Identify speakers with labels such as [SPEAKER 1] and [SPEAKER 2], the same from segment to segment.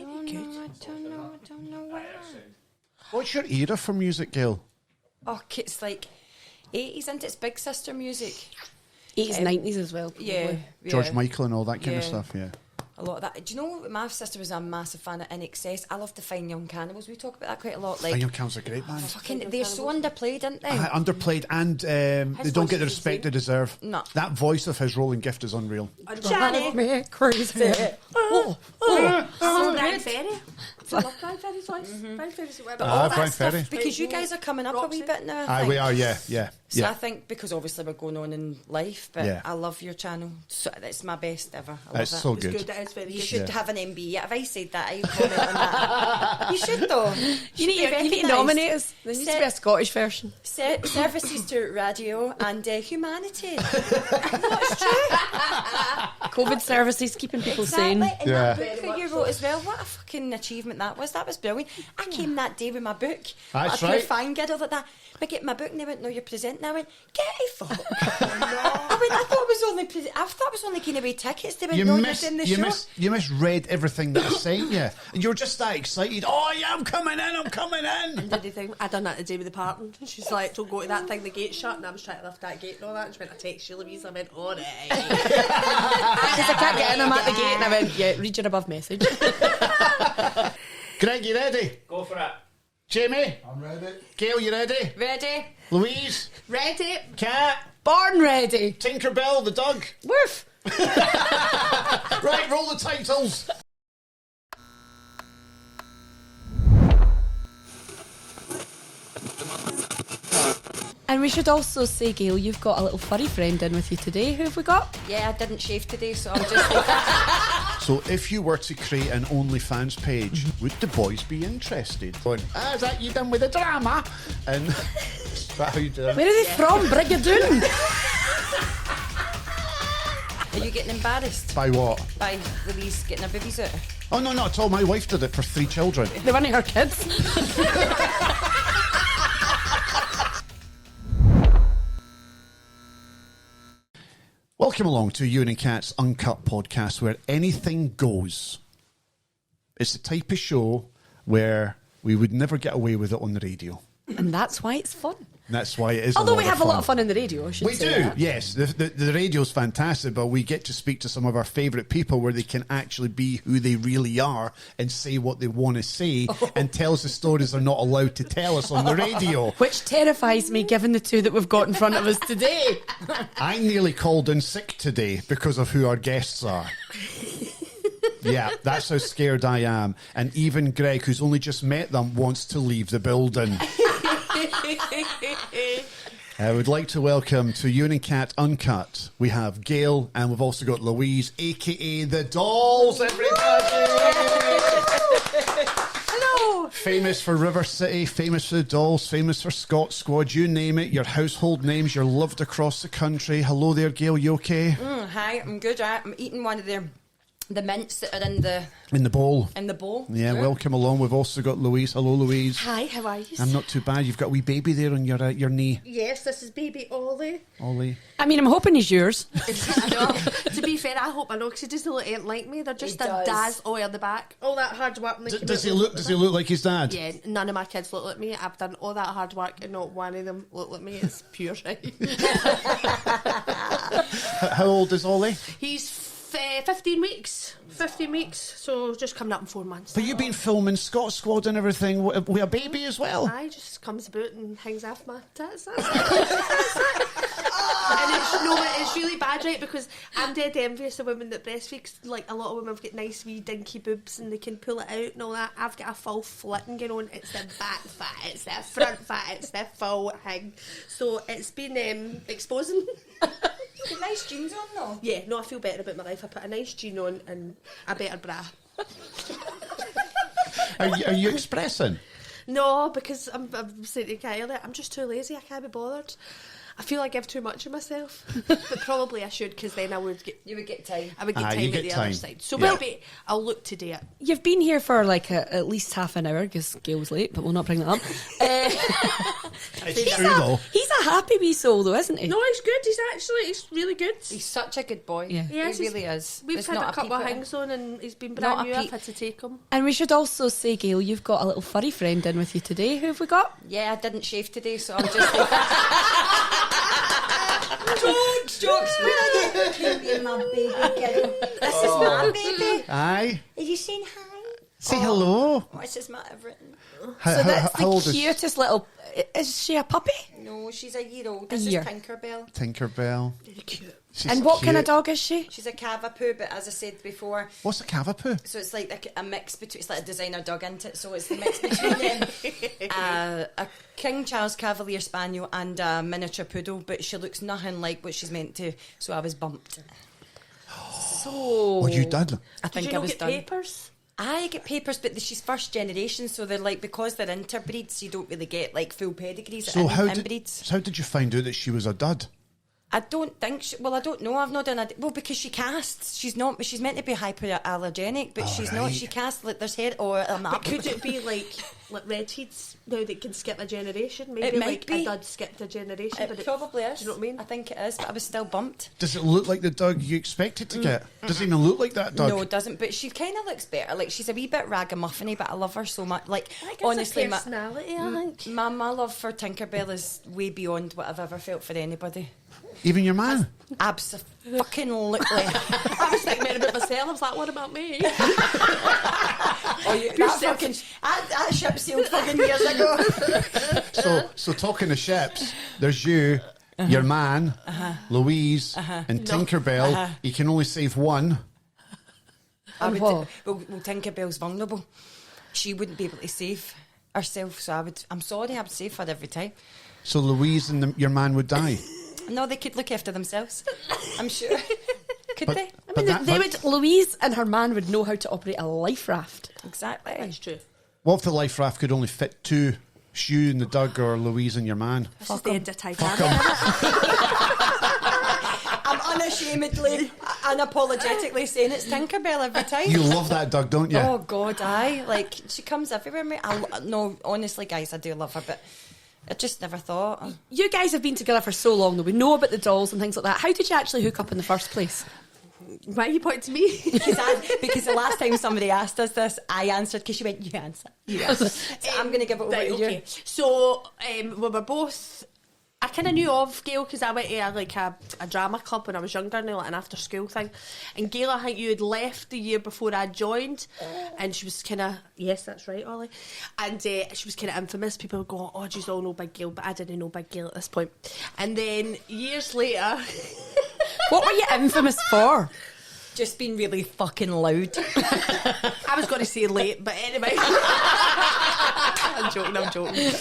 [SPEAKER 1] don't know why.
[SPEAKER 2] What's your era for music, Gayle?
[SPEAKER 1] Oh, it's like 80s, isn't it? It's Big Sister music.
[SPEAKER 3] 80s, 90s as well.
[SPEAKER 1] Yeah.
[SPEAKER 2] George Michael and all that kind of stuff, yeah.
[SPEAKER 1] A lot of that. Do you know, my sister was a massive fan of In Excess. I love the Fine Young Cannibals. We talk about that quite a lot. Like,
[SPEAKER 2] Fine Young Cannibals are great, man.
[SPEAKER 1] Fucking, they're so underplayed, aren't they?
[SPEAKER 2] Underplayed, and they don't get the respect they deserve.
[SPEAKER 1] No.
[SPEAKER 2] That voice of his rolling gift is unreal.
[SPEAKER 1] Johnny.
[SPEAKER 3] Me crazy.
[SPEAKER 4] Brian Ferry. I love Brian Ferry's voice. Brian Ferry's
[SPEAKER 1] But all that
[SPEAKER 2] Brian
[SPEAKER 1] stuff,
[SPEAKER 2] Ferry.
[SPEAKER 1] because you guys are coming up a wee bit now. I think.
[SPEAKER 2] We are, yeah.
[SPEAKER 1] So I think, because obviously we're going on in life, but
[SPEAKER 2] Yeah.
[SPEAKER 1] I love your channel. So it's my best ever. I love
[SPEAKER 2] It's
[SPEAKER 1] it.
[SPEAKER 2] so
[SPEAKER 4] It's
[SPEAKER 2] good.
[SPEAKER 4] good. It is very
[SPEAKER 1] You
[SPEAKER 4] good.
[SPEAKER 1] should have an MB. Have I said that? I comment on that. You should though.
[SPEAKER 3] You need to nominate us. There needs to be a Scottish version.
[SPEAKER 1] Services to radio and humanity.
[SPEAKER 3] COVID services, keeping people sane.
[SPEAKER 1] And
[SPEAKER 2] Yeah.
[SPEAKER 1] that book that you wrote as well, what a fucking achievement that was. That was brilliant. I came that day with my book.
[SPEAKER 2] That's
[SPEAKER 1] a
[SPEAKER 2] right.
[SPEAKER 1] fine giddle like that. I get my book and they went, no, you're presenting. I went, get a fuck. I thought it was only giving away tickets. They went, you're in the show.
[SPEAKER 2] You misread everything that I sent you. And you were just that excited. Oh, yeah, I'm coming in.
[SPEAKER 4] Did they think I done that today with the partner? She's like, don't go to that thing, the gate's shut, and I was trying to lift that gate and all that. And she went, I text you, Louise. I went, alright.
[SPEAKER 3] Because I can't get in, I'm at the gate, and I went, yeah, read your above message.
[SPEAKER 2] Greg, you ready?
[SPEAKER 5] Go for it.
[SPEAKER 2] Jamie?
[SPEAKER 6] I'm ready.
[SPEAKER 2] Gayle, you ready?
[SPEAKER 1] Ready?
[SPEAKER 2] Louise?
[SPEAKER 4] Ready?
[SPEAKER 2] Cat?
[SPEAKER 3] Born ready.
[SPEAKER 2] Tinkerbell, the dog?
[SPEAKER 3] Woof.
[SPEAKER 2] Right, roll the titles.
[SPEAKER 3] And we should also say, Gayle, you've got a little furry friend in with you today. Who have we got?
[SPEAKER 1] Yeah, I didn't shave today, so I'm just
[SPEAKER 2] So if you were to create an OnlyFans page, would the boys be interested? Going, is that you done with the drama? And is that how you do it?
[SPEAKER 3] Where are they from? Brigadoon.
[SPEAKER 1] Are you getting embarrassed
[SPEAKER 2] By what?
[SPEAKER 1] by Louise getting her boobies out?
[SPEAKER 2] Oh, no, not at all. My wife did it for 3 children.
[SPEAKER 3] They weren't her kids.
[SPEAKER 2] Welcome along to Ewen Cat's UNCUT podcast, where anything goes. It's the type of show where we would never get away with it on the radio.
[SPEAKER 3] And that's why it's fun.
[SPEAKER 2] That's why it is.
[SPEAKER 3] Although we have a lot of fun in the radio, I should
[SPEAKER 2] We
[SPEAKER 3] say
[SPEAKER 2] do,
[SPEAKER 3] that.
[SPEAKER 2] yes. The radio's fantastic, but we get to speak to some of our favourite people where they can actually be who they really are and say what they want to say and tell us the stories they're not allowed to tell us on the radio.
[SPEAKER 3] Which terrifies me, given the two that we've got in front of us today.
[SPEAKER 2] I nearly called in sick today because of who our guests are. Yeah, that's how scared I am. And even Greg, who's only just met them, wants to leave the building. I would like to welcome to Ewen Cat Uncut. We have Gayle and we've also got Louise, aka the Dolls, everybody!
[SPEAKER 4] Hello.
[SPEAKER 2] Famous for River City, famous for the Dolls, famous for Scot Squad, you name it, your household names, you're loved across the country. Hello there, Gayle, you okay?
[SPEAKER 1] Hi, I'm good. I'm eating one of the mints that are in the
[SPEAKER 2] bowl.
[SPEAKER 1] In the bowl.
[SPEAKER 2] Yeah, welcome along. We've also got Louise. Hello, Louise.
[SPEAKER 4] Hi, how are you?
[SPEAKER 2] I'm not too bad. You've got a wee baby there on your knee.
[SPEAKER 4] Yes, this is baby Ollie.
[SPEAKER 2] Ollie.
[SPEAKER 3] I mean, I'm hoping he's yours.
[SPEAKER 4] I know. To be fair, I hope I know, because he doesn't look ain't like me. They're just
[SPEAKER 1] He
[SPEAKER 4] a
[SPEAKER 1] does.
[SPEAKER 4] daz all in the back. All that hard work. And
[SPEAKER 2] Does he look like his dad?
[SPEAKER 4] Yeah, none of my kids look like me. I've done all that hard work and not one of them look like me. It's pure shite.
[SPEAKER 2] How old is Ollie?
[SPEAKER 4] He's 15 weeks. 15 weeks, so just coming up in 4 months.
[SPEAKER 2] But you've been filming Scot Squad and everything with a baby as well.
[SPEAKER 4] I just comes about and hangs off my tits. That's it. And it's really bad, right? Because I'm dead envious of women that breastfeed. Like, a lot of women have got nice wee dinky boobs and they can pull it out and all that. I've got a full flitting going on. It's the back fat, it's the front fat, it's the full thing. So it's been exposing.
[SPEAKER 1] Got nice jeans on though.
[SPEAKER 4] Yeah, no, I feel better about my life. I put a nice jean on and a better bra.
[SPEAKER 2] Are you expressing?
[SPEAKER 4] No, because I'm saying to Gayle, I'm just too lazy. I can't be bothered. I feel I give too much of myself, but probably I should, because then I would get.
[SPEAKER 1] You would get time.
[SPEAKER 4] I would get time at the other side. So maybe I'll look to do it.
[SPEAKER 3] You've been here for like at least half an hour because Gayle's late, but we'll not bring that up.
[SPEAKER 2] It's true though.
[SPEAKER 3] He's a happy wee soul though, isn't he?
[SPEAKER 4] No, he's good. He's really good.
[SPEAKER 1] He's such a good boy.
[SPEAKER 3] Yeah.
[SPEAKER 4] Yes,
[SPEAKER 1] he really is.
[SPEAKER 4] We've
[SPEAKER 1] There's
[SPEAKER 4] had
[SPEAKER 1] not
[SPEAKER 4] a couple of
[SPEAKER 1] peep at
[SPEAKER 4] things on, and he's been
[SPEAKER 1] Not
[SPEAKER 4] brand
[SPEAKER 1] a
[SPEAKER 4] new. I've
[SPEAKER 1] peep.
[SPEAKER 4] had to take him.
[SPEAKER 3] And we should also say, Gayle, you've got a little furry friend in with you today. Who have we got?
[SPEAKER 1] Yeah, I didn't shave today, so I'm just like... Jokes. You're my baby girl. This is my baby.
[SPEAKER 2] Aye.
[SPEAKER 1] Are you saying hi?
[SPEAKER 2] Say hello.
[SPEAKER 1] What's this matter written?
[SPEAKER 3] So that's
[SPEAKER 2] how old
[SPEAKER 3] the
[SPEAKER 2] is
[SPEAKER 3] cutest little... Is she a puppy?
[SPEAKER 1] No, she's a year old. This
[SPEAKER 3] year.
[SPEAKER 1] is Tinkerbell.
[SPEAKER 2] Tinkerbell?
[SPEAKER 4] Very cute.
[SPEAKER 2] She's
[SPEAKER 3] And what
[SPEAKER 2] cute.
[SPEAKER 3] kind of dog is she?
[SPEAKER 1] She's a Cavapoo, but as I said before,
[SPEAKER 2] What's a cavapoo?
[SPEAKER 1] so it's like a mix between, it's like a designer dog, isn't it? So it's the mix between a King Charles Cavalier Spaniel and a miniature poodle, but she looks nothing like what she's meant to, so I was bumped.
[SPEAKER 3] So...
[SPEAKER 2] Oh, you did?
[SPEAKER 1] I
[SPEAKER 4] Did
[SPEAKER 1] think
[SPEAKER 4] you
[SPEAKER 1] I
[SPEAKER 4] not
[SPEAKER 1] was
[SPEAKER 4] get
[SPEAKER 1] done.
[SPEAKER 4] papers?
[SPEAKER 1] I get papers, but she's first generation, so they're like, because they're interbreeds, you don't really get like full pedigrees.
[SPEAKER 2] So how
[SPEAKER 1] inbreeds.
[SPEAKER 2] did you find out that she was a dud?
[SPEAKER 1] I don't think. I don't know. I've not done a. Well, because she casts. She's not. She's meant to be hypoallergenic, but she's not.
[SPEAKER 2] right.
[SPEAKER 1] She casts like there's hair. Or
[SPEAKER 4] But could it be like redheads now that can skip a generation? Maybe
[SPEAKER 1] It might
[SPEAKER 4] like
[SPEAKER 1] be.
[SPEAKER 4] a dud skipped a generation.
[SPEAKER 1] It
[SPEAKER 4] but
[SPEAKER 1] probably is.
[SPEAKER 4] Do you know what I mean?
[SPEAKER 1] I think it is, but I was still bumped.
[SPEAKER 2] Does it look like the dog you expected to get? Does it even look like that dog?
[SPEAKER 1] No, it doesn't. But she kind of looks better. Like she's a wee bit ragamuffiny, but I love her so much. Like
[SPEAKER 4] I guess
[SPEAKER 1] honestly,
[SPEAKER 4] a personality. I think.
[SPEAKER 1] my love for Tinkerbell is way beyond what I've ever felt for anybody.
[SPEAKER 2] Even your man?
[SPEAKER 1] Absolutely.
[SPEAKER 4] I was thinking about myself. I was like, what about me?
[SPEAKER 1] that ship sailed fucking years ago.
[SPEAKER 2] So talking of ships, there's you, your man, Louise, and Tinkerbell. You can only save one.
[SPEAKER 3] And what?
[SPEAKER 1] Well, Tinkerbell's vulnerable. She wouldn't be able to save herself, so I'm sorry, I would save her every time.
[SPEAKER 2] So Louise and your man would die.
[SPEAKER 1] No, they could look after themselves. I'm sure. Could they?
[SPEAKER 2] But
[SPEAKER 3] Louise and her man would know how to operate a life raft.
[SPEAKER 1] Exactly.
[SPEAKER 4] That's true.
[SPEAKER 2] what if the life raft could only fit two? You and the Doug, or Louise and your man?
[SPEAKER 4] This is the end of Titanic.
[SPEAKER 1] I'm unashamedly, unapologetically saying it's Tinkerbell every time.
[SPEAKER 2] You love that Doug, don't you?
[SPEAKER 1] Oh God, like she comes everywhere, mate. No, honestly, guys, I do love her, but I just never thought.
[SPEAKER 3] You guys have been together for so long, though. We know about the dolls and things like that. How did you actually hook up in the first place?
[SPEAKER 4] Why are you pointing to me?
[SPEAKER 1] Because the last time somebody asked us this, I answered because she went, "You answer." So I'm going to give it over
[SPEAKER 4] Right,
[SPEAKER 1] to
[SPEAKER 4] okay.
[SPEAKER 1] you.
[SPEAKER 4] So we were both. I kind of knew of Gayle because I went to a drama club when I was younger, and like an after school thing. And Gayle, I think you had left the year before I joined, and she was kind of, yes, that's right, Ollie. And she was kind of infamous. People would go, "Oh, geez, all know Big Gayle," but I didn't know Big Gayle at this point. And then years later,
[SPEAKER 3] What were you infamous for?
[SPEAKER 1] Just being really fucking loud.
[SPEAKER 4] I was going to say late, but anyway. I'm joking.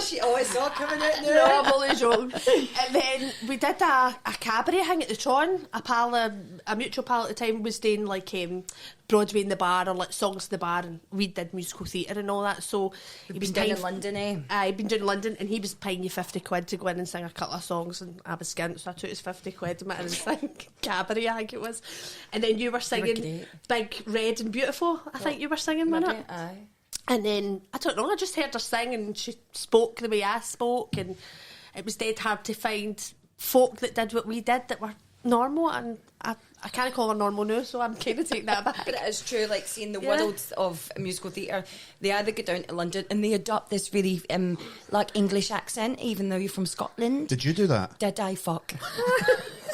[SPEAKER 1] She always saw it coming out
[SPEAKER 4] No, I'm only joking. And then we did a cabaret hang at the Tron. A mutual pal at the time was doing like Broadway in the bar, or like songs in the bar, and we did musical theatre and all that. So he was
[SPEAKER 1] down
[SPEAKER 4] paying
[SPEAKER 1] in London, eh?
[SPEAKER 4] He'd been down in London, and he was paying you 50 quid to go in and sing a couple of songs, and I was skint, so I took his 50 quid and went in and sang cabaret, I think it was. And then you were singing
[SPEAKER 1] great.
[SPEAKER 4] Big Red and Beautiful, I think you were singing, wasn't it?
[SPEAKER 1] Aye.
[SPEAKER 4] And then, I don't know, I just heard her sing, and she spoke the way I spoke, and it was dead hard to find folk that did what we did that were normal, and I can't call her normal now, so I'm kind of taking that back.
[SPEAKER 1] But it is true, like seeing the
[SPEAKER 4] Yeah.
[SPEAKER 1] world of musical theatre, they either go down to London and they adopt this really like English accent, even though you're from Scotland.
[SPEAKER 2] Did you do that?
[SPEAKER 1] Did I fuck?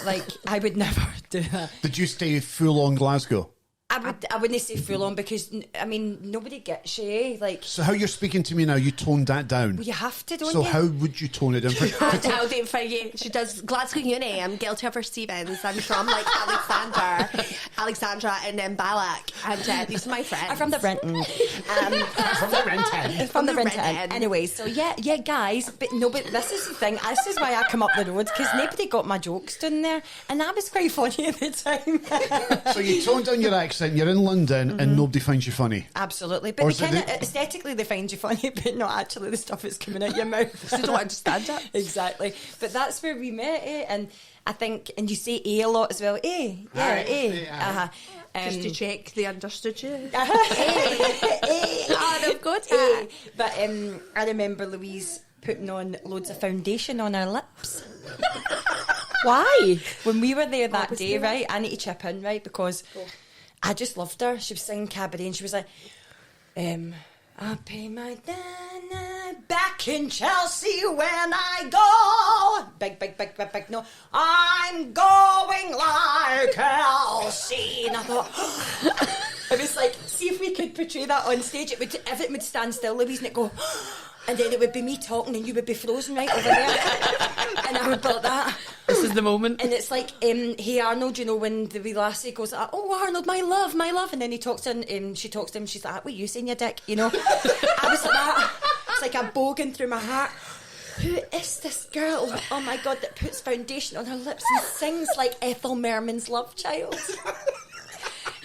[SPEAKER 1] Like, I would never do that.
[SPEAKER 2] Did you stay full on Glasgow?
[SPEAKER 1] I wouldn't say full on because, I mean, nobody gets you, eh? Like,
[SPEAKER 2] So how you're speaking to me now, you toned that down.
[SPEAKER 1] well, you have to, don't
[SPEAKER 2] So
[SPEAKER 1] you?
[SPEAKER 2] how would you tone it down?
[SPEAKER 4] I'll tell you for you. She does Glasgow Uni. I'm Gayle Telfer Stevens. I'm from like Alexandra, and then Balak, and these are my friends.
[SPEAKER 1] I'm from the Brenton.
[SPEAKER 2] From the Renton.
[SPEAKER 1] From the
[SPEAKER 4] Brenton.
[SPEAKER 1] Brenton. Anyway, so yeah, guys, but no, but this is the thing. This is why I come up the road, because nobody got my jokes down there, and I was quite funny at the time.
[SPEAKER 2] So you toned down your accent represent you're in London and nobody finds you funny.
[SPEAKER 1] Absolutely.
[SPEAKER 2] Or
[SPEAKER 1] But
[SPEAKER 2] is it
[SPEAKER 1] they kinda,
[SPEAKER 2] the-
[SPEAKER 1] aesthetically they find you funny, but not actually the stuff that's coming out your mouth.
[SPEAKER 4] They don't understand it.
[SPEAKER 1] Exactly. But that's where we met, and I think, and you say a lot as well. Yeah,
[SPEAKER 2] Aye.
[SPEAKER 4] Just to check they understood you.
[SPEAKER 1] I've got it. But I remember Louise putting on loads of foundation on her lips.
[SPEAKER 3] Why?
[SPEAKER 1] When we were there that
[SPEAKER 4] Obviously.
[SPEAKER 1] day, right, I need to chip in, right, because I just loved her. She was singing Cabaret and she was like, I pay my dinner back in Chelsea when I go. Big, no. I'm going like Elsie. And I thought, it was like, see if we could portray that on stage. It would, everything would stand still, Louise, and it'd go, and then it would be me talking and you would be frozen right over there. And I would be like that.
[SPEAKER 3] This is the moment.
[SPEAKER 1] And it's like, hey Arnold, you know, when the wee lassie goes, oh Arnold, my love, and then he talks to him, she talks to him, she's like, what are you saying, you dick, you know? I was like that. It's like a bow going through my heart. Who is this girl, oh my God, that puts foundation on her lips and sings like Ethel Merman's Love Child?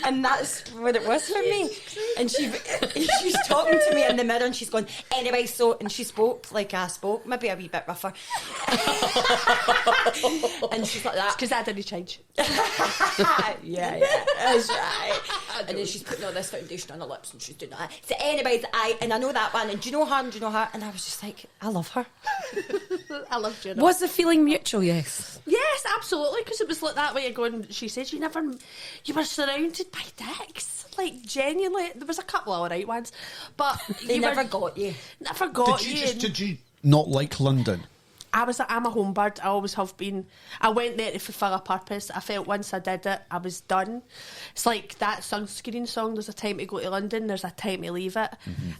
[SPEAKER 1] And that's what it was for me. And she's talking to me in the mirror and she's going, anyway, so, and she spoke like I spoke, maybe a wee bit rougher. And she's like that.
[SPEAKER 4] Because that didn't change.
[SPEAKER 1] yeah, that's right. And then she's putting all this foundation on her lips and she's doing that. So anyways, and I know that one, and do you know her, and I was just like, I love her.
[SPEAKER 4] I loved you.
[SPEAKER 3] Was the feeling mutual? Yes.
[SPEAKER 4] Yes, absolutely, because it was like that way of going, she said you were surrounded by dicks. Like, genuinely, there was a couple of alright ones, but
[SPEAKER 1] They never got you.
[SPEAKER 4] Never got
[SPEAKER 2] Did you not like London?
[SPEAKER 4] I'm a home bird. I always have been. I went there to fulfil a purpose. I felt once I did it, I was done. It's like that sunscreen song, there's a time to go to London, there's a time to leave it.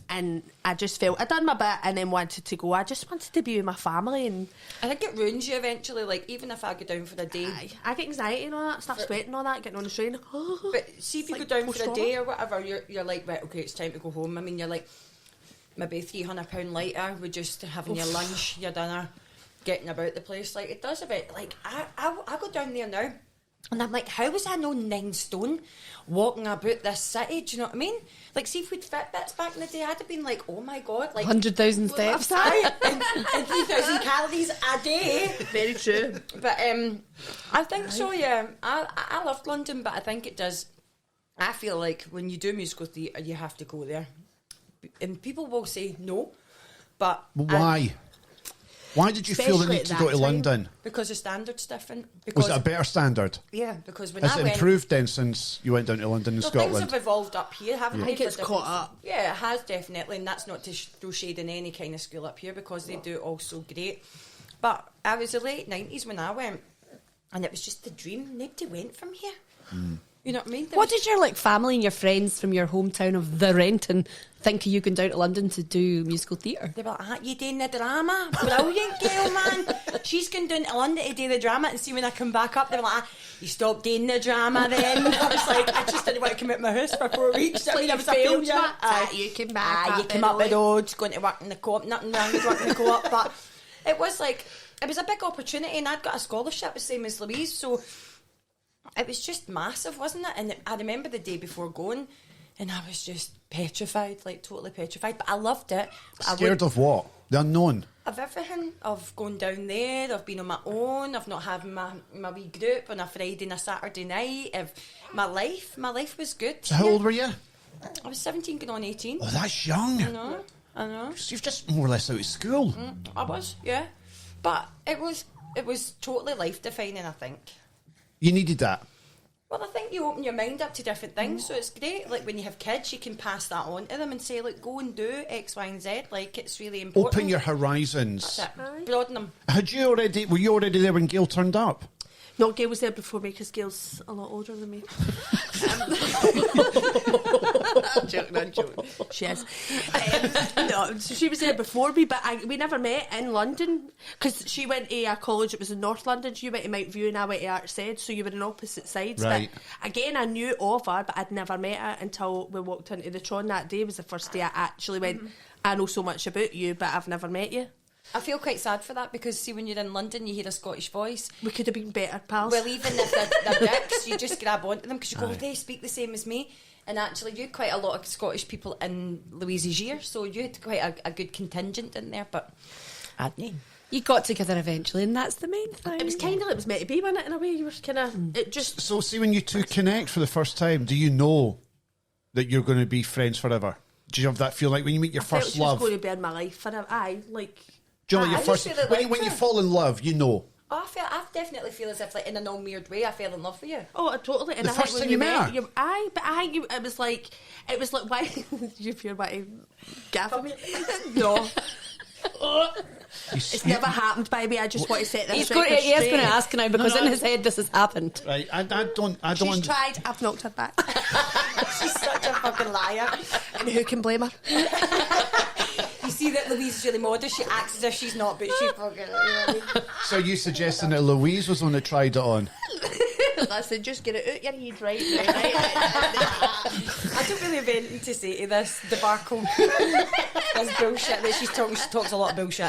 [SPEAKER 4] And I just felt, I done my bit and then wanted to go. I just wanted to be with my family. And
[SPEAKER 1] I think it ruins you eventually, like, even if I go down for a day.
[SPEAKER 4] I get anxiety and all that, start sweating and all that, getting on the train.
[SPEAKER 1] But see if you go down for a day or whatever, you're like, right, okay, it's time to go home. I mean, you're like maybe £300 lighter with just having your lunch, your dinner, getting about the place. Like, it does a bit. Like, I go down there now and I'm like, how was I no 9 stone walking about this city? Do you know what I mean? Like, see if we'd Fitbits back in the day, I'd have been like, oh my God, like
[SPEAKER 3] 100,000 steps.
[SPEAKER 1] and 3,000 calories a day.
[SPEAKER 4] Very true.
[SPEAKER 1] But I think so, yeah. I loved London, but I think it does. I feel like when you do musical theatre, you have to go there. And people will say no, but
[SPEAKER 2] Why? Why did you feel the
[SPEAKER 4] Especially
[SPEAKER 2] need
[SPEAKER 4] at
[SPEAKER 2] to
[SPEAKER 4] that
[SPEAKER 2] go to
[SPEAKER 4] time.
[SPEAKER 2] London?
[SPEAKER 1] because the standard's different.
[SPEAKER 2] Was
[SPEAKER 1] Because
[SPEAKER 2] it a better standard?
[SPEAKER 1] yeah, because when
[SPEAKER 2] Has
[SPEAKER 1] I
[SPEAKER 2] it
[SPEAKER 1] went,
[SPEAKER 2] improved then since you went down to London and
[SPEAKER 1] well, things
[SPEAKER 2] Scotland?
[SPEAKER 1] have evolved up here, haven't
[SPEAKER 4] I
[SPEAKER 1] they?
[SPEAKER 4] think it's
[SPEAKER 1] for
[SPEAKER 4] caught
[SPEAKER 1] different-
[SPEAKER 4] up.
[SPEAKER 1] Yeah, it has definitely, and that's not to throw shade in any kind of school up here because they do it all so great. But I was the late 90s when I went, and it was just the dream. Nobody went from here. You know what I mean? There
[SPEAKER 3] What
[SPEAKER 1] was-
[SPEAKER 3] did your family and your friends from your hometown of the Renton think of you going down to London to do musical theatre?
[SPEAKER 1] They were like, you doing the drama? Brilliant, Gayle, man. She's going down to London to do the drama, and see when I come back up, they were like, you stopped doing the drama then. I was like, I just didn't want to come out of my house for 4 weeks. I mean, I was a
[SPEAKER 4] failed,
[SPEAKER 1] failure.
[SPEAKER 4] Matt. You came back.
[SPEAKER 1] You came up the road, going to work in the co-op. Nothing wrong with working in the co-op, but it was like, it was a big opportunity, and I'd got a scholarship the same as Louise, so it was just massive, wasn't it? And I remember the day before going, and I was just petrified, like totally petrified. But I loved it. But
[SPEAKER 2] Scared of what? The unknown.
[SPEAKER 1] of everything, of going down there, of being on my own, of not having my wee group on a Friday and a Saturday night, of my life was good.
[SPEAKER 2] So how old were you?
[SPEAKER 1] I was 17 going on 18.
[SPEAKER 2] Oh, that's young.
[SPEAKER 1] I know.
[SPEAKER 2] So you're just more or less out of school.
[SPEAKER 1] I was, yeah. But it was totally life defining, I think.
[SPEAKER 2] You needed that.
[SPEAKER 1] Well, I think you open your mind up to different things, so it's great. Like when you have kids, you can pass that on to them and say, like, go and do X, Y, and Z. Like, it's really important.
[SPEAKER 2] Open your horizons.
[SPEAKER 1] That's it. Broaden them.
[SPEAKER 2] Were you already there when Gayle turned up?
[SPEAKER 4] No, Gayle was there before me because Gayle's a lot older than me. I'm joking. She is. No, so she was there before me, but we never met in London because she went to a college that was in North London. She went to Mount View and I went to Artsed, so you were on opposite sides.
[SPEAKER 2] Right.
[SPEAKER 4] But again, I knew of her, but I'd never met her until we walked into the Tron that day. It was the first day I actually went, I know so much about you, but I've never met you.
[SPEAKER 1] I feel quite sad for that because, see, when you're in London, you hear a Scottish voice.
[SPEAKER 4] We could have been better pals.
[SPEAKER 1] Well, even if they're dicks, you just grab onto them because you go, oh, they speak the same as me. And actually, you had quite a lot of Scottish people in Louise's year, so you had quite a good contingent in there, but
[SPEAKER 3] you got together eventually, and that's the main thing.
[SPEAKER 4] It was kind of like it was meant to be, wasn't it, in a way? You were kind of... It just...
[SPEAKER 2] So, see, when you two connect for the first time, do you know that you're going to be friends forever? Do you have that feel like when you meet your first love?
[SPEAKER 4] I felt she was going to be in my life forever.
[SPEAKER 2] Do you know, your first, when you fall in love, you know.
[SPEAKER 1] Oh, I definitely feel as if, like, in an all weird way, I fell in love with you.
[SPEAKER 4] Oh, totally. And
[SPEAKER 2] the first time you met her?
[SPEAKER 4] But I think it was like, why did you feel like gaffing me? No. It's never happened, baby. I just want to set this
[SPEAKER 3] He is going to ask now because in his head this has happened.
[SPEAKER 2] Right, I don't.
[SPEAKER 4] She's tried. I've knocked her back.
[SPEAKER 1] She's such a fucking liar.
[SPEAKER 4] And who can blame her?
[SPEAKER 1] You see that Louise is really modest. She acts as if she's not, but she fucking. You know what I mean?
[SPEAKER 2] So you suggesting that Louise was the one that tried it on?
[SPEAKER 4] Listen, just get it out your head right now.
[SPEAKER 1] I don't really have anything to say to this debacle. This bullshit that she's talking. She talks a lot of bullshit.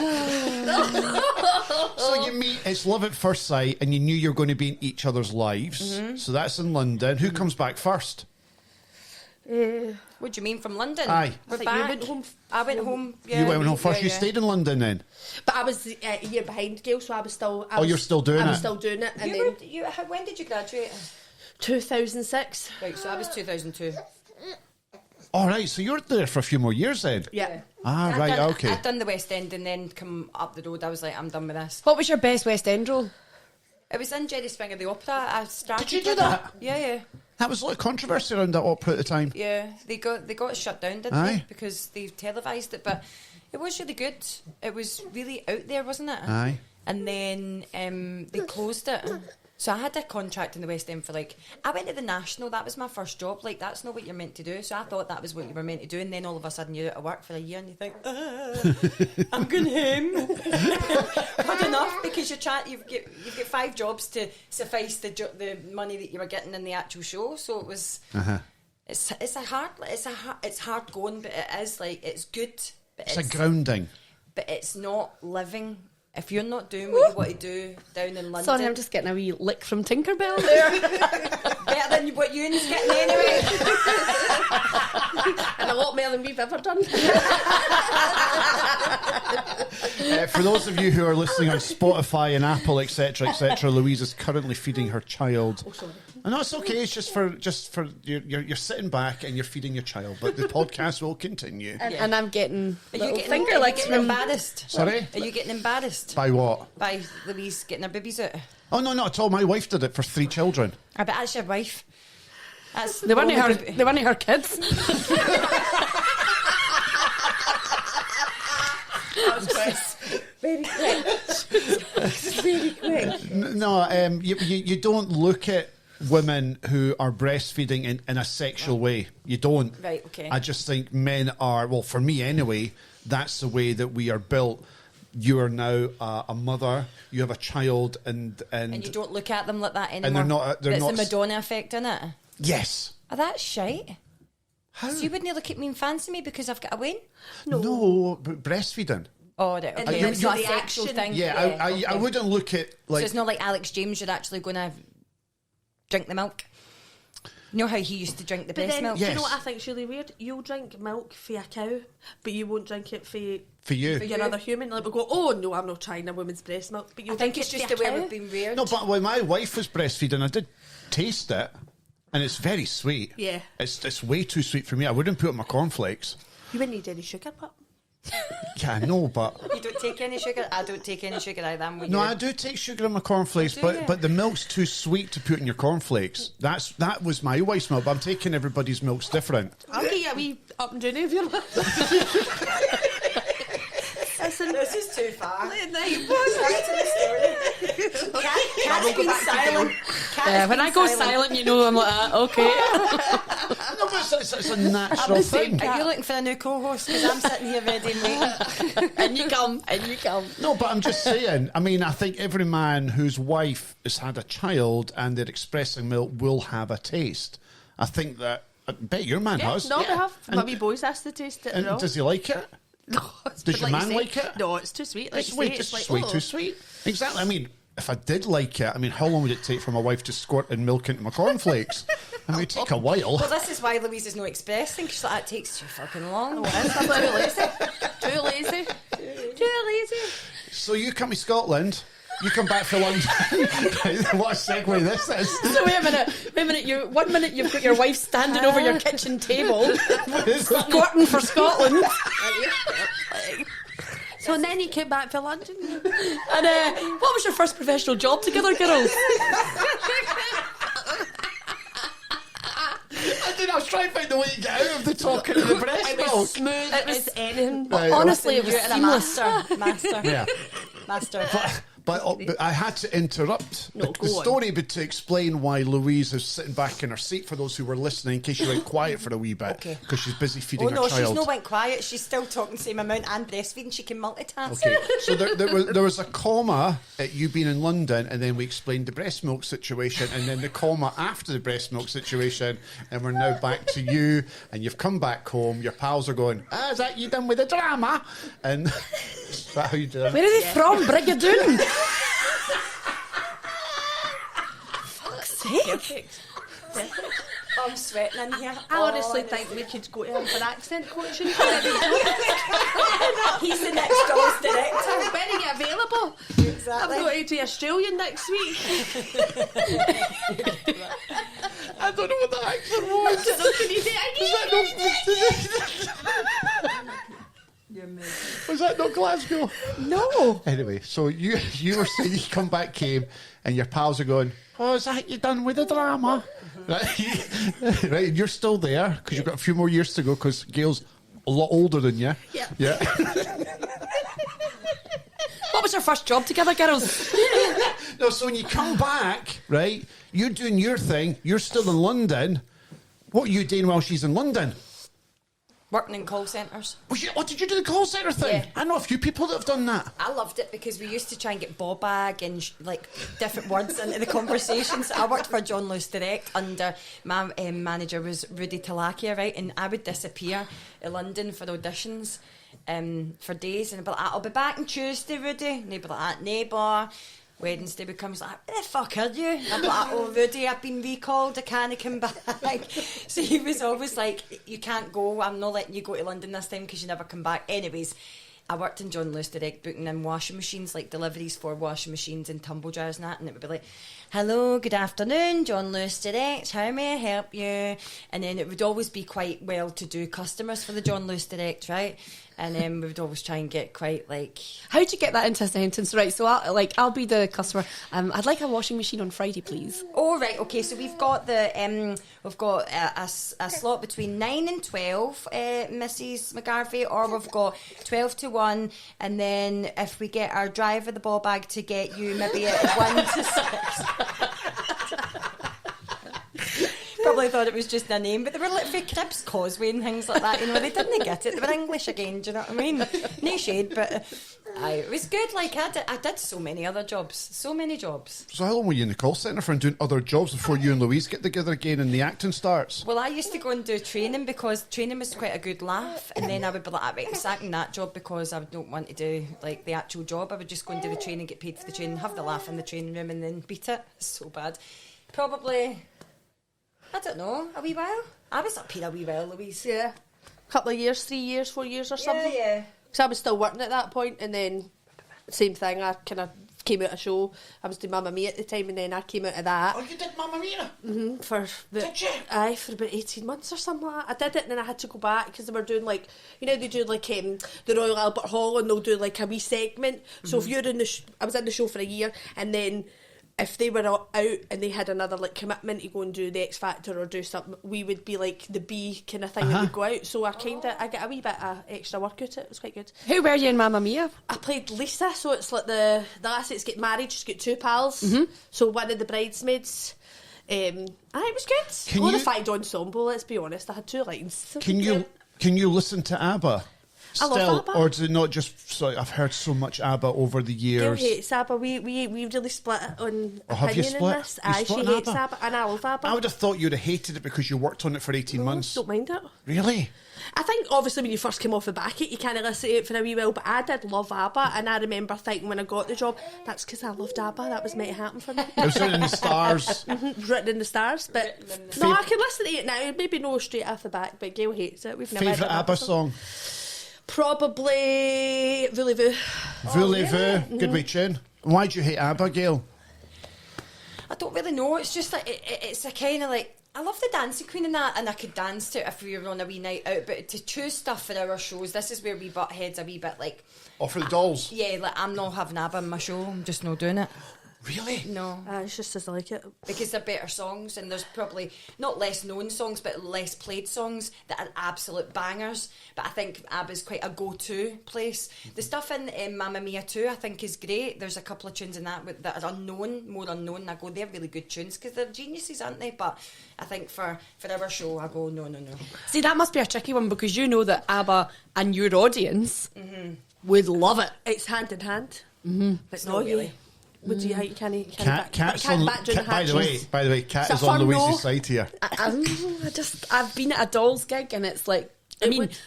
[SPEAKER 2] So you meet, it's love at first sight, and you knew you were going to be in each other's lives. Mm-hmm. So that's in London. Who comes back first?
[SPEAKER 1] What do you mean, from London?
[SPEAKER 2] Aye.
[SPEAKER 1] We're
[SPEAKER 4] You
[SPEAKER 1] back.
[SPEAKER 4] went home.
[SPEAKER 1] I went home. Yeah,
[SPEAKER 2] You went home first.
[SPEAKER 1] yeah,
[SPEAKER 2] You
[SPEAKER 1] yeah.
[SPEAKER 2] stayed in London then.
[SPEAKER 4] But I was a year behind Gayle, so I was still...
[SPEAKER 2] You're still doing it?
[SPEAKER 4] I was still doing it. And then
[SPEAKER 1] When did you graduate?
[SPEAKER 4] 2006.
[SPEAKER 1] Right, so I was 2002.
[SPEAKER 2] All right, so you're there for a few more years then.
[SPEAKER 4] Yeah.
[SPEAKER 2] Ah, right, okay.
[SPEAKER 1] I'd done the West End and then come up the road. I was like, I'm done with this.
[SPEAKER 3] What was your best West End role?
[SPEAKER 1] It was in Jerry Springer the Opera. I started.
[SPEAKER 2] Did you do
[SPEAKER 1] with
[SPEAKER 2] that?
[SPEAKER 1] it. Yeah.
[SPEAKER 2] That was a lot of controversy around that opera at the time.
[SPEAKER 1] Yeah, they got it shut down, didn't
[SPEAKER 2] Aye.
[SPEAKER 1] they? Because they televised it, but it was really good. It was really out there, wasn't it?
[SPEAKER 2] Aye.
[SPEAKER 1] And then they closed it. So I had a contract in the West End for I went to the National. That was my first job. That's not what you're meant to do. So I thought that was what you were meant to do. And then all of a sudden you're out of work for a year and you think, I'm going home. Good enough, because you've got 5 jobs to suffice the money that you were getting in the actual show. So it was. It's hard going, but it is it's good. But
[SPEAKER 2] It's a grounding.
[SPEAKER 1] But it's not living. If you're not doing what you want to do down in London...
[SPEAKER 3] Sorry, I'm just getting a wee lick from Tinkerbell there.
[SPEAKER 1] Better than what Ewan's getting anyway.
[SPEAKER 4] And a lot more than we've ever done.
[SPEAKER 2] For those of you who are listening on Spotify and Apple, etc., Louise is currently feeding her child.
[SPEAKER 4] Oh, sorry.
[SPEAKER 2] No, it's okay. It's just for you're sitting back and you're feeding your child, but the podcast will continue.
[SPEAKER 3] And I'm getting
[SPEAKER 1] finger licks from embarrassed?
[SPEAKER 2] Sorry?
[SPEAKER 1] Are you getting embarrassed?
[SPEAKER 2] By what?
[SPEAKER 1] By Louise getting her bibbies out?
[SPEAKER 2] Oh no, not at all. My wife did it for 3 children.
[SPEAKER 1] I bet that's your wife.
[SPEAKER 3] They weren't her kids.
[SPEAKER 4] That was quick. Very quick. Very quick.
[SPEAKER 2] No, you don't look at women who are breastfeeding in a sexual way. You don't.
[SPEAKER 1] Right, okay.
[SPEAKER 2] I just think men are, well, for me anyway, that's the way that we are built. You are now a mother, you have a child, and
[SPEAKER 1] you don't look at them like that anymore.
[SPEAKER 2] And they're not.
[SPEAKER 1] It's the Madonna effect, isn't it?
[SPEAKER 2] Yes.
[SPEAKER 1] Oh, that's shite.
[SPEAKER 2] How?
[SPEAKER 1] So you wouldn't look at me and fancy me because I've got a wean?
[SPEAKER 2] No, but breastfeeding.
[SPEAKER 1] Oh, right, okay.
[SPEAKER 4] And
[SPEAKER 1] It's not a
[SPEAKER 4] the
[SPEAKER 1] sexual
[SPEAKER 4] action.
[SPEAKER 1] thing.
[SPEAKER 2] Yeah,
[SPEAKER 1] okay.
[SPEAKER 2] I wouldn't look at
[SPEAKER 1] So it's not like Alex James, you're actually going to drink the milk. You know how he used to drink the
[SPEAKER 4] But
[SPEAKER 1] breast
[SPEAKER 4] then,
[SPEAKER 1] milk?
[SPEAKER 4] do you know
[SPEAKER 2] Yes.
[SPEAKER 4] what I think's really weird? You'll drink milk for a cow, but you won't drink it for
[SPEAKER 2] you.
[SPEAKER 4] your other human. Like, we'll go, oh no, I'm not trying a woman's breast milk, but you
[SPEAKER 1] I think it's just the way we've been reared.
[SPEAKER 2] No, but when my wife was breastfeeding, I did taste it, and it's very sweet.
[SPEAKER 4] Yeah.
[SPEAKER 2] It's way too sweet for me. I wouldn't put it in my cornflakes.
[SPEAKER 4] You wouldn't need any sugar, but
[SPEAKER 2] Yeah, I know, but
[SPEAKER 1] You don't take any sugar? I don't take any sugar either. I'm with
[SPEAKER 2] no,
[SPEAKER 1] you.
[SPEAKER 2] I do take sugar in my cornflakes,
[SPEAKER 1] Do
[SPEAKER 2] but
[SPEAKER 1] you?
[SPEAKER 2] but the milk's too sweet to put in your cornflakes. That was my wife's milk, but I'm taking everybody's milk's different.
[SPEAKER 4] I'll get you a wee up and down if you're Listen,
[SPEAKER 1] This is too far.
[SPEAKER 4] Cat's
[SPEAKER 1] been silent.
[SPEAKER 3] When I go silent, you know I'm like, okay.
[SPEAKER 2] No, but it's a natural thing.
[SPEAKER 1] Are you looking for a new co-host? Because I'm sitting here ready and waiting.
[SPEAKER 3] And you come.
[SPEAKER 2] No, but I'm just saying. I mean, I think every man whose wife has had a child and they're expressing milk will have a taste. I think that. I bet your man has.
[SPEAKER 4] No, we have.
[SPEAKER 2] And-
[SPEAKER 4] My wee boys asked to taste it.
[SPEAKER 2] And
[SPEAKER 4] and all.
[SPEAKER 2] does he like it?
[SPEAKER 4] No,
[SPEAKER 2] Does your man like it?
[SPEAKER 4] No, it's too sweet. Like
[SPEAKER 2] It's way, too sweet. Exactly. I mean, if I did like it, I mean, how long would it take for my wife to squirt in milk into my cornflakes? I mean, it'd take a while.
[SPEAKER 1] Well, this is why Louise is not expressing, because that takes too fucking long.
[SPEAKER 4] Too lazy. Too lazy.
[SPEAKER 2] So you come to Scotland, you come back for London. What a segue this is.
[SPEAKER 3] So wait a minute. One minute you've got your wife standing over your kitchen table, squirting for Scotland.
[SPEAKER 4] So and then you came back for London.
[SPEAKER 3] And what was your first professional job together, girls?
[SPEAKER 2] I was trying to find a way to get out of the talking of the breast
[SPEAKER 4] It
[SPEAKER 2] milk.
[SPEAKER 4] was smooth. It was anything.
[SPEAKER 2] Right,
[SPEAKER 3] Honestly, it was
[SPEAKER 1] You're a
[SPEAKER 3] seamless.
[SPEAKER 1] master.
[SPEAKER 2] Yeah.
[SPEAKER 1] Master.
[SPEAKER 2] But I had to interrupt
[SPEAKER 4] No,
[SPEAKER 2] the
[SPEAKER 4] go on.
[SPEAKER 2] story but to explain why Louise is sitting back in her seat for those who were listening, in case she went quiet for a wee bit,
[SPEAKER 1] Okay.
[SPEAKER 2] because she's busy feeding
[SPEAKER 1] Oh
[SPEAKER 2] her
[SPEAKER 1] no,
[SPEAKER 2] child.
[SPEAKER 1] she's not went quiet. She's still talking the same amount and breastfeeding. She can multitask.
[SPEAKER 2] Okay, so there was a comma at you being in London, and then we explained the breast milk situation, and then the comma after the breast milk situation, and we're now back to you, and you've come back home. Your pals are going, is that you done with the drama? And is that how you do it?
[SPEAKER 3] Where are they from? Brigadoon?
[SPEAKER 1] Sake. I'm sweating in here.
[SPEAKER 4] I honestly think we could go to him for accent coaching.
[SPEAKER 1] He's the next Jaws director.
[SPEAKER 4] When are you available?
[SPEAKER 1] Exactly.
[SPEAKER 4] I'm going to Australia next week.
[SPEAKER 2] I don't know what the accent was.
[SPEAKER 4] Can you do it again?
[SPEAKER 2] Was that not Glasgow?
[SPEAKER 3] No.
[SPEAKER 2] Anyway, so you were saying you come back home and your pals are going, is that you done with the drama? Right, right, and you're still there because you've got a few more years to go because Gayle's a lot older than you.
[SPEAKER 4] Yeah.
[SPEAKER 3] What was your first job together, girls?
[SPEAKER 2] No, so when you come back, right, you're doing your thing, you're still in London. What are you doing while she's in London?
[SPEAKER 1] Working in call centres.
[SPEAKER 2] What did you do the call centre thing?
[SPEAKER 1] Yeah.
[SPEAKER 2] I know a few people that have done that.
[SPEAKER 1] I loved it because we used to try and get ball bag and like different words into the conversations. I worked for John Lewis Direct under my manager was Rudy Talakia, right? And I would disappear in London for auditions for days, and I'd be like, I'll be back on Tuesday, Rudy. And he'd be like, neighbour. Wednesday becomes like, where the fuck are you? And I'm like, oh, Rudy, I've been recalled, I can't come back. So he was always like, you can't go, I'm not letting you go to London this time because you never come back. Anyways, I worked in John Lewis Direct booking in washing machines, like deliveries for washing machines and tumble dryers and that, and it would be like, hello, good afternoon, John Lewis Direct, how may I help you? And then it would always be quite well-to-do customers for the John Lewis Direct, right? And then we would always try and get quite like...
[SPEAKER 3] How'd you get that into a sentence? Right, so I'll be the customer. I'd like a washing machine on Friday, please.
[SPEAKER 1] Oh, right, okay, so we've got a slot between 9 and 12, Mrs. McCarthy, or we've got 12 to 1, and then if we get our driver the ball bag to get you maybe at 1 to 6. Probably thought it was just a name, but they were like for Cribs Causeway and things like that, you know, they didn't get it, they were English again, do you know what I mean? No shade, but it was good. Like I did so many other jobs, so many jobs.
[SPEAKER 2] So how long were you in the call centre for and doing other jobs before you and Louise get together again and the acting starts?
[SPEAKER 1] Well, I used to go and do training because training was quite a good laugh, and then I would be like, right, I'm sacking that job because I don't want to do like the actual job. I would just go and do the training, get paid for the training, have the laugh in the training room and then beat it. It's so bad. Probably, I don't know, a wee while. I was up here a wee while, Louise.
[SPEAKER 4] Yeah. Couple of years, 3 years, 4 years or something.
[SPEAKER 1] Yeah.
[SPEAKER 4] Because I was still working at that point, and then same thing, I kind of came out of show. I was doing Mamma Mia at the time, and then I came out of that.
[SPEAKER 2] Oh, you did Mamma Mia?
[SPEAKER 4] For
[SPEAKER 2] Did you?
[SPEAKER 4] Aye, for about 18 months or something like that. I did it and then I had to go back because they were doing like, you know, they do like the Royal Albert Hall and they'll do like a wee segment. So if you're in the I was in the show for a year, and then if they were out and they had another like commitment to go and do the X Factor or do something, we would be like the B kind of thing that would go out. So I get a wee bit of extra work out of it. It was quite good.
[SPEAKER 3] Who were you in Mamma Mia?
[SPEAKER 4] I played Lisa, so it's like the lassie that's get married, she's got two pals. So one of the bridesmaids. It was good. Glorified ensemble, let's be honest. I had 2 lines.
[SPEAKER 2] Can you listen to Abba?
[SPEAKER 4] I love
[SPEAKER 2] Still,
[SPEAKER 4] Abba.
[SPEAKER 2] or does it not just? So I've heard so much ABBA over the
[SPEAKER 4] Gayle
[SPEAKER 2] years.
[SPEAKER 4] hates Abba. We really split on
[SPEAKER 2] Oh, have you
[SPEAKER 4] opinion
[SPEAKER 2] split?
[SPEAKER 4] in this.
[SPEAKER 2] You
[SPEAKER 4] Aye,
[SPEAKER 2] split
[SPEAKER 4] she
[SPEAKER 2] on
[SPEAKER 4] hates
[SPEAKER 2] Abba?
[SPEAKER 4] Abba, and I love Abba.
[SPEAKER 2] I would have thought you'd have hated it because you worked on it for 18 months.
[SPEAKER 4] Don't mind it.
[SPEAKER 2] Really?
[SPEAKER 4] I think obviously when you first came off the back you kind of listen to it for a wee while, but I did love ABBA, and I remember thinking when I got the job, that's because I loved ABBA, that was meant to happen for me.
[SPEAKER 2] It was written in the stars.
[SPEAKER 4] Written in the stars, but no, I can listen to it now, maybe no straight off the back, but Gayle hates it. We've never had
[SPEAKER 2] Favourite
[SPEAKER 4] an
[SPEAKER 2] ABBA song?
[SPEAKER 4] Probably Voulez-Vous.
[SPEAKER 2] Voulez-Vous. Good wee tune. Why do you hate ABBA, Gayle?
[SPEAKER 1] I don't really know. It's just like it's a kind of like, I love the Dancing Queen and that, and I could dance to it if we were on a wee night out. But to choose stuff for our shows, this is where we butt heads a wee bit. Like,
[SPEAKER 2] Or for the dolls?
[SPEAKER 1] yeah, like I'm not having ABBA in my show. I'm just not doing it.
[SPEAKER 2] Really?
[SPEAKER 1] No,
[SPEAKER 4] It's just as I like it.
[SPEAKER 1] because they're better songs, and there's probably not less known songs, but less played songs that are absolute bangers. But I think ABBA's quite a go-to place. The stuff in Mamma Mia 2, I think, is great. There's a couple of tunes in that are unknown, more unknown. I go, they're really good tunes because they're geniuses, aren't they? But I think for our show, I go, no.
[SPEAKER 3] See, that must be a tricky one because you know that ABBA and your audience would love it.
[SPEAKER 4] It's hand in hand. But
[SPEAKER 1] not really.
[SPEAKER 4] Would you? Can you?
[SPEAKER 2] Cat's on, by the way, Cat
[SPEAKER 4] It's
[SPEAKER 2] is
[SPEAKER 4] a
[SPEAKER 2] on
[SPEAKER 4] fun
[SPEAKER 2] Louise's
[SPEAKER 4] no.
[SPEAKER 2] side here.
[SPEAKER 3] I've been at a dolls gig and it's like,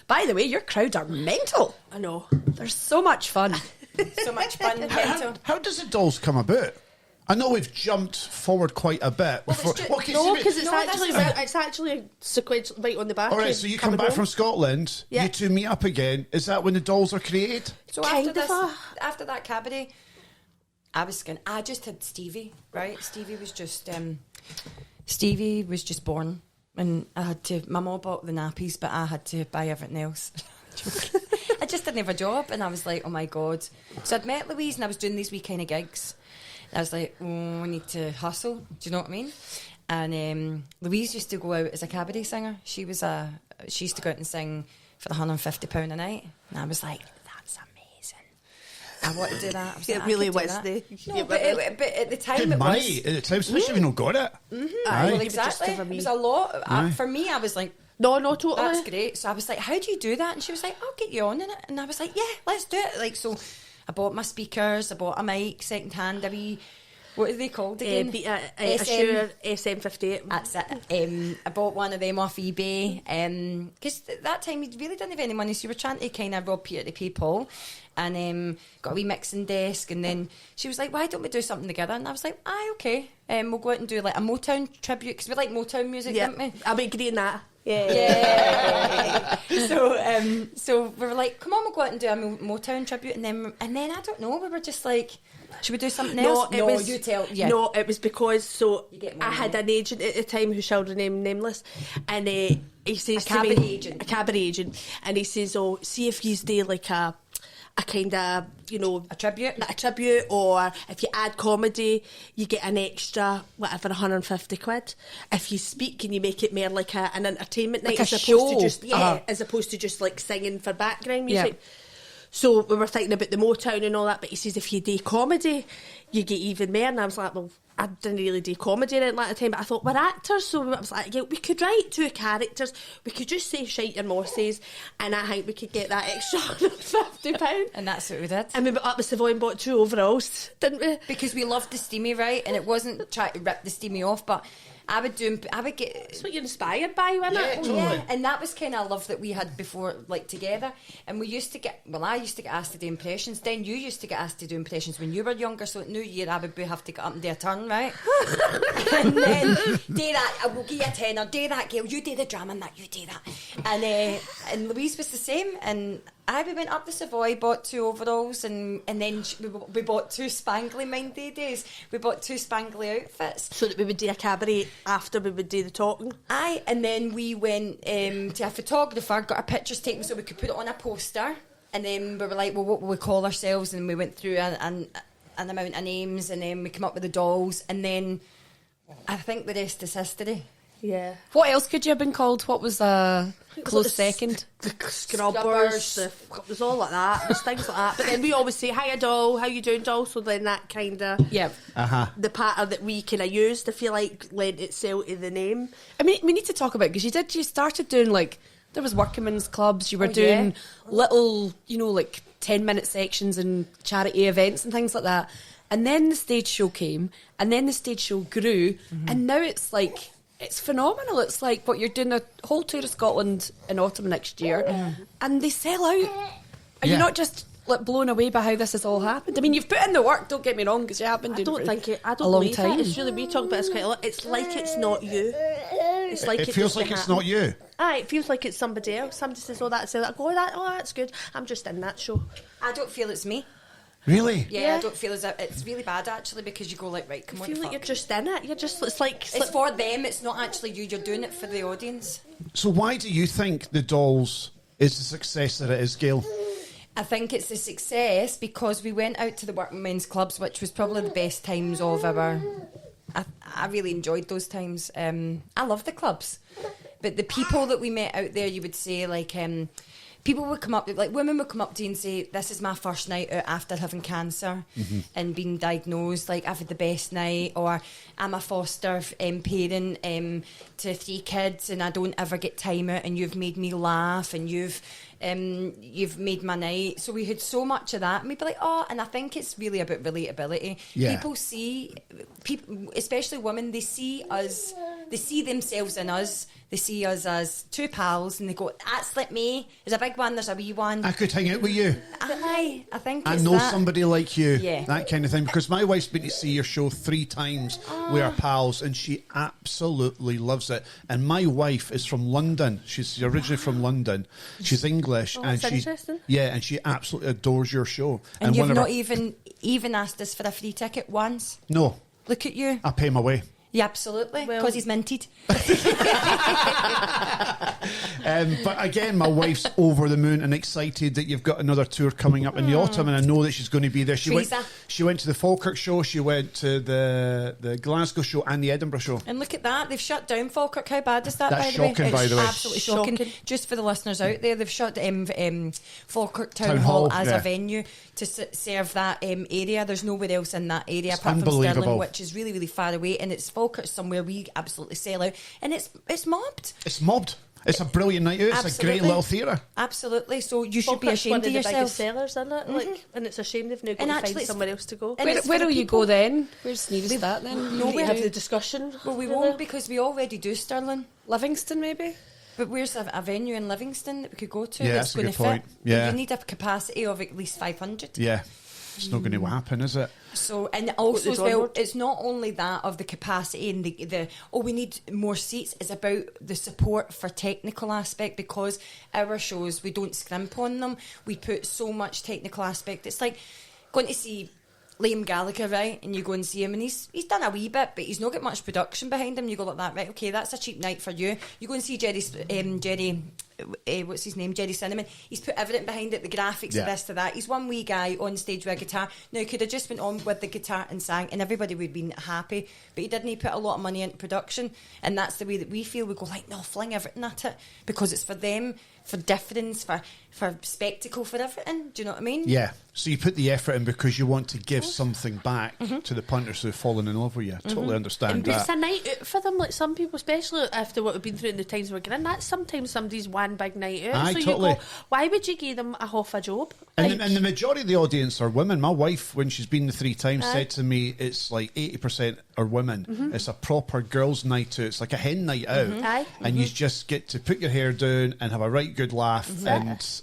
[SPEAKER 3] by the way, your crowd are mental.
[SPEAKER 4] I know.
[SPEAKER 3] They're so much fun.
[SPEAKER 1] So much fun. mental.
[SPEAKER 2] How does the dolls come about? I know we've jumped forward quite a bit.
[SPEAKER 1] Well, it's ju-
[SPEAKER 2] okay,
[SPEAKER 4] No,
[SPEAKER 2] so
[SPEAKER 4] because it's
[SPEAKER 1] No,
[SPEAKER 4] actually
[SPEAKER 1] that's-
[SPEAKER 4] it's actually sequential right on the back.
[SPEAKER 2] all right,
[SPEAKER 4] of
[SPEAKER 2] so you come
[SPEAKER 4] coming
[SPEAKER 2] back
[SPEAKER 4] home.
[SPEAKER 2] from Scotland,
[SPEAKER 4] Yeah.
[SPEAKER 2] you two meet up again. Is that when the dolls are created?
[SPEAKER 1] So
[SPEAKER 4] Kind
[SPEAKER 1] after
[SPEAKER 4] of
[SPEAKER 1] this,
[SPEAKER 4] a-
[SPEAKER 1] after that cabaret, I just had Stevie, right? Stevie was just born, and I had to. My mum bought the nappies, but I had to buy everything else. I just didn't have a job, and I was like, oh my god. So I'd met Louise, and I was doing these wee kind of gigs. And I was like, oh, I need to hustle. Do you know what I mean? And Louise used to go out as a cabaret singer. She used to go out and sing for £150 a night, and I was like, that's amazing. I want to do that. I was
[SPEAKER 4] It
[SPEAKER 1] like, I
[SPEAKER 4] really
[SPEAKER 1] could do
[SPEAKER 4] was
[SPEAKER 1] that.
[SPEAKER 4] the-
[SPEAKER 1] No, but at the time
[SPEAKER 2] Good
[SPEAKER 1] it
[SPEAKER 2] money
[SPEAKER 1] was.
[SPEAKER 2] at the time, especially if you not got it.
[SPEAKER 1] Well,
[SPEAKER 4] would
[SPEAKER 1] exactly.
[SPEAKER 4] just give
[SPEAKER 1] It
[SPEAKER 4] me-
[SPEAKER 1] was a lot.
[SPEAKER 2] Aye.
[SPEAKER 1] For me, I was like,
[SPEAKER 4] No, totally.
[SPEAKER 1] that's great. So I was like, how do you do that? And she was like, I'll get you on in it. And I was like, yeah, let's do it. Like, so I bought my speakers, I bought a mic, second hand, a wee, what are they called again?
[SPEAKER 4] Shure SM58.
[SPEAKER 1] That's it. I bought one of them off eBay because that time you really didn't have any money, so you were trying to kind of rob Peter to pay Paul, and got a wee mixing desk. And then she was like, "Why don't we do something together?" And I was like, "Aye, okay." We'll go out and do like a Motown tribute because we like Motown music,
[SPEAKER 4] Yeah,
[SPEAKER 1] don't we?
[SPEAKER 4] I'll be agreeing that.
[SPEAKER 1] Yeah. So we were like, "Come on, we'll go out and do a Motown tribute." And then I don't know. We were just like, should we do something else? You tell. Yeah.
[SPEAKER 4] No, it was because
[SPEAKER 1] You get
[SPEAKER 4] I
[SPEAKER 1] more
[SPEAKER 4] had
[SPEAKER 1] money.
[SPEAKER 4] an agent at the time who shall remain nameless, and he says
[SPEAKER 1] A
[SPEAKER 4] to me,
[SPEAKER 1] cabaret agent.
[SPEAKER 4] a cabaret agent, and he says, "Oh, see if you do like a kind of, you know,
[SPEAKER 1] A tribute?
[SPEAKER 4] a tribute, or if you add comedy, you get an extra whatever £150. If you speak, can you make it more like an entertainment
[SPEAKER 3] Like
[SPEAKER 4] night
[SPEAKER 3] a
[SPEAKER 4] as opposed
[SPEAKER 3] show.
[SPEAKER 4] to just
[SPEAKER 3] Uh-huh.
[SPEAKER 4] as opposed to just like singing for background
[SPEAKER 3] Yeah.
[SPEAKER 4] music." So we were thinking about the Motown and all that, but he says if you do comedy, you get even more. And I was like, well, I didn't really do comedy at that time, but I thought we're actors, so I was like, yeah, we could write 2 characters, we could just say shite and mosses, and I think we could get that extra £50.
[SPEAKER 1] And that's what we did.
[SPEAKER 4] And we went up the Savoy and bought 2 overalls, didn't we?
[SPEAKER 1] Because we loved the steamy, right? And it wasn't trying to rip the steamy off, but I would get.
[SPEAKER 4] It's what you're inspired by, wasn't it?
[SPEAKER 2] Totally.
[SPEAKER 1] Yeah, and that was kind of love that we had before, like together. And we used to get, I used to get asked to do impressions. Then you used to get asked to do impressions when you were younger. So at New Year, I would have to get up and do a turn, right? And then do that. I will give you a tenner. Do that, Gayle. You do the drama and that. You do that. And Louise was the same. And we went up the Savoy, bought 2 overalls, and then we bought 2 spangly mindy days. We bought 2 spangly outfits.
[SPEAKER 4] So that we would do a cabaret after we would do the talking.
[SPEAKER 1] Aye, and then we went to a photographer, got our pictures taken so we could put it on a poster, and then we were like, well, what will we call ourselves? And we went through an amount of names, and then we came up with the dolls, and then I think the rest is history.
[SPEAKER 4] Yeah.
[SPEAKER 3] What else could you have been called? What was a close second?
[SPEAKER 4] The scrubbers, it was all like that. It was things like that. But then we always say, hiya doll, how you doing doll? So then that kind of,
[SPEAKER 3] Yeah.
[SPEAKER 4] the pattern that we kind of used, I feel like, lent itself to the name.
[SPEAKER 3] I mean, we need to talk about, because you started doing like there was working men's clubs. You were doing little, like 10-minute sections and charity events and things like that. And then the stage show came, and then the stage show grew, and now it's like, it's phenomenal. It's like, what, you're doing a whole tour of Scotland in autumn next year, and they sell out. Are you not just like blown away by how this has all happened? I mean, you've put in the work, don't get me wrong, because you have been doing
[SPEAKER 4] I don't
[SPEAKER 3] a long
[SPEAKER 4] believe
[SPEAKER 3] time.
[SPEAKER 4] it. It's really, we talk about this quite a lot. It's like it's not you. It's like
[SPEAKER 2] it feels like it's not you.
[SPEAKER 4] Aye, it feels like it's somebody else. Somebody says, "Oh, that's it." I go, that's good. I'm just in that show.
[SPEAKER 1] I don't feel it's me.
[SPEAKER 2] Really?
[SPEAKER 1] Yeah, I don't feel as if it's really bad actually, because you go like, right, come on.
[SPEAKER 4] I feel like you're just in it. You're just, it's like
[SPEAKER 1] it's for them. It's not actually you. You're doing it for the audience.
[SPEAKER 2] So why do you think the Dolls is the success that it is, Gayle?
[SPEAKER 1] I think it's a success because we went out to the working men's clubs, which was probably the best times of our... I really enjoyed those times. I love the clubs. But the people that we met out there, you would say, like... people would come up, like women would come up to you and say, this is my first night out after having cancer and being diagnosed, like I've had the best night, or I'm a foster parent to 3 kids and I don't ever get time out, and you've made me laugh, and you've made my night. So we had so much of that, and we'd be like, oh, and I think it's really about relatability. People see, especially women, they see us, they see themselves in us. They see us as 2 pals, and they go, that's like me. There's a big one, there's a wee one.
[SPEAKER 2] I could hang out with you.
[SPEAKER 1] Aye, I think
[SPEAKER 2] I
[SPEAKER 1] it's
[SPEAKER 2] know
[SPEAKER 1] that.
[SPEAKER 2] somebody like you.
[SPEAKER 1] Yeah.
[SPEAKER 2] That kind of thing. Because my wife's been to see your show 3 times. We are pals, and she absolutely loves it. And my wife is from London. She's originally from London. She's English. and
[SPEAKER 4] that's
[SPEAKER 2] she,
[SPEAKER 4] interesting.
[SPEAKER 2] yeah, and she absolutely adores your show.
[SPEAKER 1] And you've
[SPEAKER 2] one of
[SPEAKER 1] not
[SPEAKER 2] her-
[SPEAKER 1] even asked us for a free ticket once.
[SPEAKER 2] No.
[SPEAKER 1] Look at you.
[SPEAKER 2] I pay my way.
[SPEAKER 1] Yeah, absolutely. Because he's minted.
[SPEAKER 2] But again, my wife's over the moon and excited that you've got another tour coming up in the autumn, and I know that she's going to be there. She went to the Falkirk show, she went to the Glasgow show and the Edinburgh show.
[SPEAKER 1] And look at that, they've shut down Falkirk. How bad is that,
[SPEAKER 2] That's
[SPEAKER 1] by the way?
[SPEAKER 2] shocking, by the way.
[SPEAKER 1] Absolutely shocking. Just for the listeners out there, they've shut Falkirk Town
[SPEAKER 2] Hall,
[SPEAKER 1] Hall as
[SPEAKER 2] yeah.
[SPEAKER 1] a venue to serve that area. There's nowhere else in that area
[SPEAKER 2] It's
[SPEAKER 1] apart from
[SPEAKER 2] unbelievable.
[SPEAKER 1] Stirling, which is really, really far away, and it's Falkirk somewhere we absolutely sell out, and it's mobbed.
[SPEAKER 2] It's mobbed. It's a brilliant night out. It's
[SPEAKER 1] Absolutely.
[SPEAKER 2] a great little theatre.
[SPEAKER 1] Absolutely. So you should be
[SPEAKER 4] Falkirk's
[SPEAKER 1] ashamed
[SPEAKER 4] one
[SPEAKER 1] of
[SPEAKER 4] of the biggest
[SPEAKER 1] yourself.
[SPEAKER 4] sellers, isn't it? Like, and it's a shame they've now got
[SPEAKER 1] And
[SPEAKER 4] to
[SPEAKER 1] actually
[SPEAKER 4] find
[SPEAKER 1] it's-
[SPEAKER 4] somewhere else to go.
[SPEAKER 1] and
[SPEAKER 3] Where,
[SPEAKER 1] it's
[SPEAKER 3] where
[SPEAKER 1] for
[SPEAKER 3] will
[SPEAKER 1] the
[SPEAKER 3] you
[SPEAKER 1] people.
[SPEAKER 3] go then? Where's nearest that then?
[SPEAKER 4] We have the discussion.
[SPEAKER 1] Well, we won't, because we already do Stirling.
[SPEAKER 3] Livingston maybe?
[SPEAKER 1] But where's a venue in Livingston that we could go to
[SPEAKER 2] Yeah,
[SPEAKER 1] that's
[SPEAKER 2] that's a
[SPEAKER 1] going
[SPEAKER 2] good
[SPEAKER 1] to fit?
[SPEAKER 2] point. Yeah.
[SPEAKER 1] You need a capacity of at least 500.
[SPEAKER 2] Yeah. It's not going to happen, is it?
[SPEAKER 1] So, and also as
[SPEAKER 4] drawing
[SPEAKER 1] well,
[SPEAKER 4] board.
[SPEAKER 1] it's not only that of the capacity and the we need more seats. It's about the support for technical aspect, because our shows, we don't scrimp on them. We put so much technical aspect. It's like going to see Liam Gallagher, right? And you go and see him, and he's done a wee bit, but he's not got much production behind him. You go like that, right? Okay, that's a cheap night for you. You go and see Jerry, what's his name? Jerry Cinnamon. He's put everything behind it, the graphics,
[SPEAKER 2] Yeah.
[SPEAKER 1] of this to that. He's one wee guy on stage with a guitar. Now, he could have just went on with the guitar and sang, and everybody would have been happy. But he didn't. He put a lot of money into production, and that's the way that we feel. We go like, no, fling everything at it, because it's for them, for difference, for spectacle, for everything. Do you know what I mean?
[SPEAKER 2] Yeah. So you put the effort in because you want to give something back to the punters who've fallen in love with you. I totally understand
[SPEAKER 4] It's
[SPEAKER 2] that.
[SPEAKER 4] a night out for them. Like, some people, especially after what we've been through in the times we're getting, that's sometimes somebody's one big night out.
[SPEAKER 2] Aye,
[SPEAKER 4] so
[SPEAKER 2] totally.
[SPEAKER 4] you go, why would you give them a half a job?
[SPEAKER 2] And the majority of the audience are women. My wife, when she's been the 3 times, said to me, it's like 80% are women. It's a proper girls' night out. It's like a hen night out.
[SPEAKER 4] Aye.
[SPEAKER 2] And you just get to put your hair down and have a right good laugh.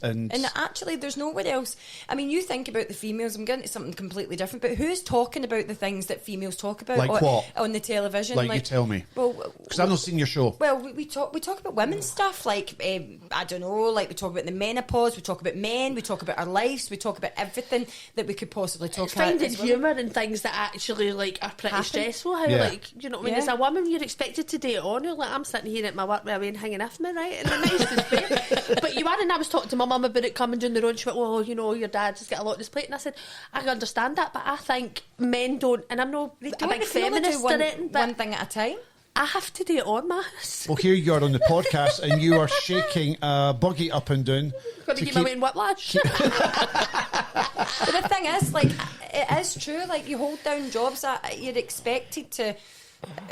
[SPEAKER 2] And
[SPEAKER 1] actually, there's nowhere else. I mean, you think about the females. I'm getting to something completely different. But who's talking about the things that females talk about
[SPEAKER 2] Like what?
[SPEAKER 1] on the television?
[SPEAKER 2] like you tell me.
[SPEAKER 1] Well,
[SPEAKER 2] Because I've not seen your show.
[SPEAKER 1] Well, we talk about women's stuff, like I don't know, like we talk about the menopause, we talk about men, we talk about our lives, we talk about everything that we could possibly talk about.
[SPEAKER 4] Finding
[SPEAKER 1] as women.
[SPEAKER 4] humour in things that actually are pretty
[SPEAKER 1] Happen.
[SPEAKER 4] stressful. How
[SPEAKER 2] Yeah.
[SPEAKER 4] you know what I mean?
[SPEAKER 1] Yeah.
[SPEAKER 4] As a woman, you're expected to date on. You're like, I'm sitting here at my work with a wee and hanging off me, right? And the nicest bit. But you are, and I was talking to my mum about it coming down the road. She went, well, your dad's just got a lot on his plate, and I said, I can understand that, but I think men don't, and I'm not a big
[SPEAKER 1] They can only
[SPEAKER 4] feminist
[SPEAKER 1] do
[SPEAKER 4] or anything, but
[SPEAKER 1] one thing at a time.
[SPEAKER 4] I have to date on, Mass.
[SPEAKER 2] Well, here you are on the podcast and you are shaking a buggy up and down.
[SPEAKER 4] Got to keep my weight in whiplash.
[SPEAKER 1] But the thing is, like, it is true. Like, you hold down jobs that you're expected to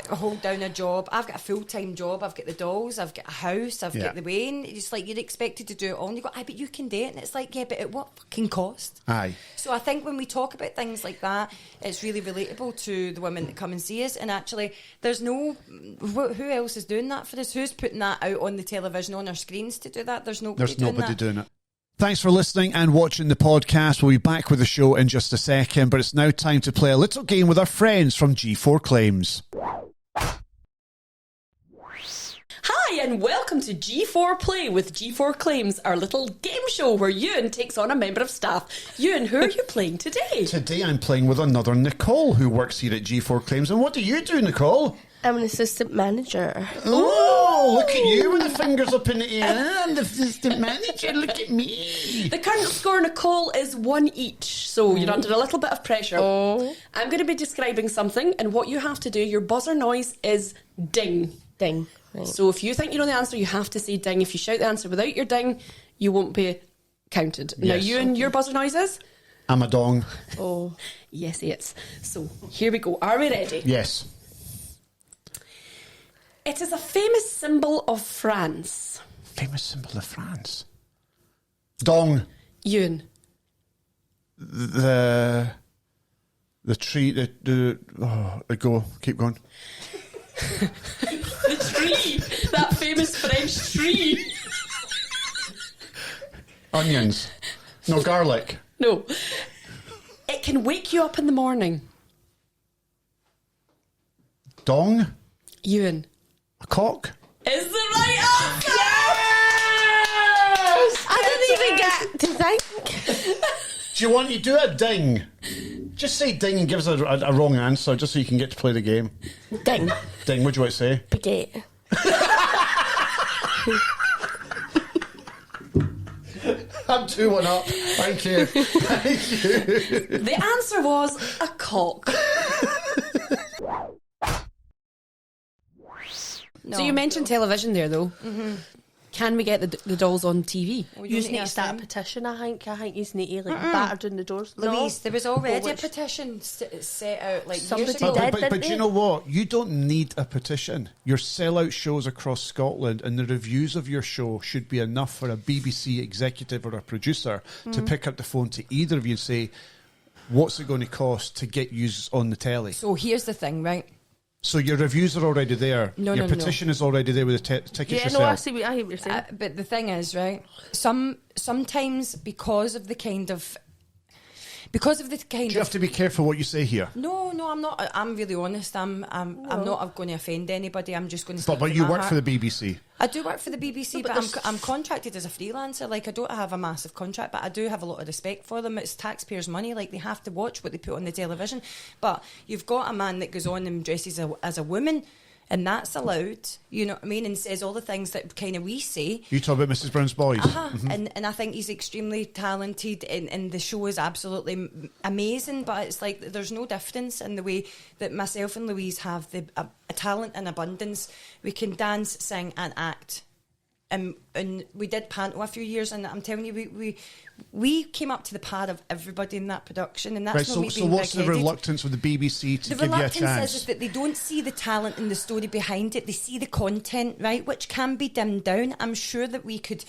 [SPEAKER 1] hold down a job. I've got a full-time job. I've got the dolls. I've got a house. I've got the Wayne. It's like you're expected to do it all. And you go, aye, but you can do it. And it's like, yeah, but at what fucking cost?
[SPEAKER 2] Aye.
[SPEAKER 1] So I think when we talk about things like that, it's really relatable to the women that come and see us. And actually, there's no... Who else is doing that for us? Who's putting that out on the television, on our screens to do that? There's nobody
[SPEAKER 2] doing it. Thanks for listening and watching the podcast. We'll be back with the show in just a second, but it's now time to play a little game with our friends from G4 Claims.
[SPEAKER 3] Hi, and welcome to G4 Play with G4 Claims, our little game show where Ewan takes on a member of staff. Ewan, who are you playing today?
[SPEAKER 2] Today I'm playing with another Nicole who works here at G4 Claims. And what do you do, Nicole?
[SPEAKER 4] I'm an assistant manager.
[SPEAKER 2] Oh, look at you with the fingers up in the air. I'm the assistant manager. Look at me.
[SPEAKER 3] The current score, Nicole, is 1 each, so you're under a little bit of pressure. I'm going to be describing something, and what you have to do, your buzzer noise is ding.
[SPEAKER 4] Ding. Right.
[SPEAKER 3] So if you think you know the answer, you have to say ding. If you shout the answer without your ding, you won't be counted.
[SPEAKER 2] Yes.
[SPEAKER 3] Now, Ewan, your buzzer noise is?
[SPEAKER 2] I'm a dong.
[SPEAKER 3] Oh, yes, it's. So here we go. Are we ready?
[SPEAKER 2] Yes.
[SPEAKER 3] It is a famous symbol of France.
[SPEAKER 2] Famous symbol of France. Dong.
[SPEAKER 3] Ewan.
[SPEAKER 2] The tree. Go. Keep going.
[SPEAKER 3] The tree. That famous French tree.
[SPEAKER 2] Onions. No, garlic.
[SPEAKER 3] No. It can wake you up in the morning.
[SPEAKER 2] Dong.
[SPEAKER 3] Ewan.
[SPEAKER 2] A cock.
[SPEAKER 3] Is the right answer!
[SPEAKER 2] Yes!
[SPEAKER 4] I didn't even get to think.
[SPEAKER 2] Do you want to do a ding? Just say ding and give us a wrong answer just so you can get to play the game.
[SPEAKER 4] Ding.
[SPEAKER 2] Ding, what do you want to say?
[SPEAKER 4] Baguette.
[SPEAKER 2] I'm 2-1 up. Thank you. Thank you.
[SPEAKER 3] The answer was a cock.
[SPEAKER 1] No.
[SPEAKER 3] So you mentioned television there, though. Mm-hmm. Can we get the dolls on TV?
[SPEAKER 1] Well,
[SPEAKER 4] You need to start a petition, I think. I think you need to batter down the doors.
[SPEAKER 1] Louise, there was already a
[SPEAKER 4] Which-
[SPEAKER 1] petition set out like
[SPEAKER 4] Somebody
[SPEAKER 1] years ago.
[SPEAKER 4] did.
[SPEAKER 2] But you know what? You don't need a petition. Your sellout shows across Scotland and the reviews of your show should be enough for a BBC executive or a producer to pick up the phone to either of you and say, what's it going to cost to get you on the telly?
[SPEAKER 1] So here's the thing, right?
[SPEAKER 2] So your reviews are already there.
[SPEAKER 1] No,
[SPEAKER 2] your
[SPEAKER 1] no,
[SPEAKER 2] petition is already there with the tickets
[SPEAKER 4] Yeah,
[SPEAKER 2] yourself.
[SPEAKER 4] no, I hear what you're saying.
[SPEAKER 1] But the thing is, right? Sometimes because of the kind of
[SPEAKER 2] Do you have to be careful what you say here?
[SPEAKER 1] No, I'm not. I'm really honest. I'm not going to offend anybody. I'm just going to.
[SPEAKER 2] But you work for the BBC.
[SPEAKER 1] I do work for the BBC,
[SPEAKER 4] No, but
[SPEAKER 1] but I'm contracted as a freelancer. Like, I don't have a massive contract, but I do have a lot of respect for them. It's taxpayers' money. Like, they have to watch what they put on the television. But you've got a man that goes on and dresses as a woman, and that's allowed, you know what I mean, and says all the things that kind of we say.
[SPEAKER 2] You talk about Mrs. Brown's Boys.
[SPEAKER 1] And I think he's extremely talented, and the show is absolutely amazing, but it's like there's no difference in the way that myself and Louise have a talent in abundance. We can dance, sing and act. And we did panto a few years, and I'm telling you, we came up to the par of everybody in that production, and that's
[SPEAKER 2] Right,
[SPEAKER 1] not
[SPEAKER 2] so,
[SPEAKER 1] me
[SPEAKER 2] so
[SPEAKER 1] being
[SPEAKER 2] what's the
[SPEAKER 1] big-headed.
[SPEAKER 2] reluctance with the BBC to
[SPEAKER 1] The
[SPEAKER 2] give you a
[SPEAKER 1] reluctance
[SPEAKER 2] chance?
[SPEAKER 1] is that they don't see the talent and the story behind it. They see the content, right, which can be dimmed down. I'm sure that we could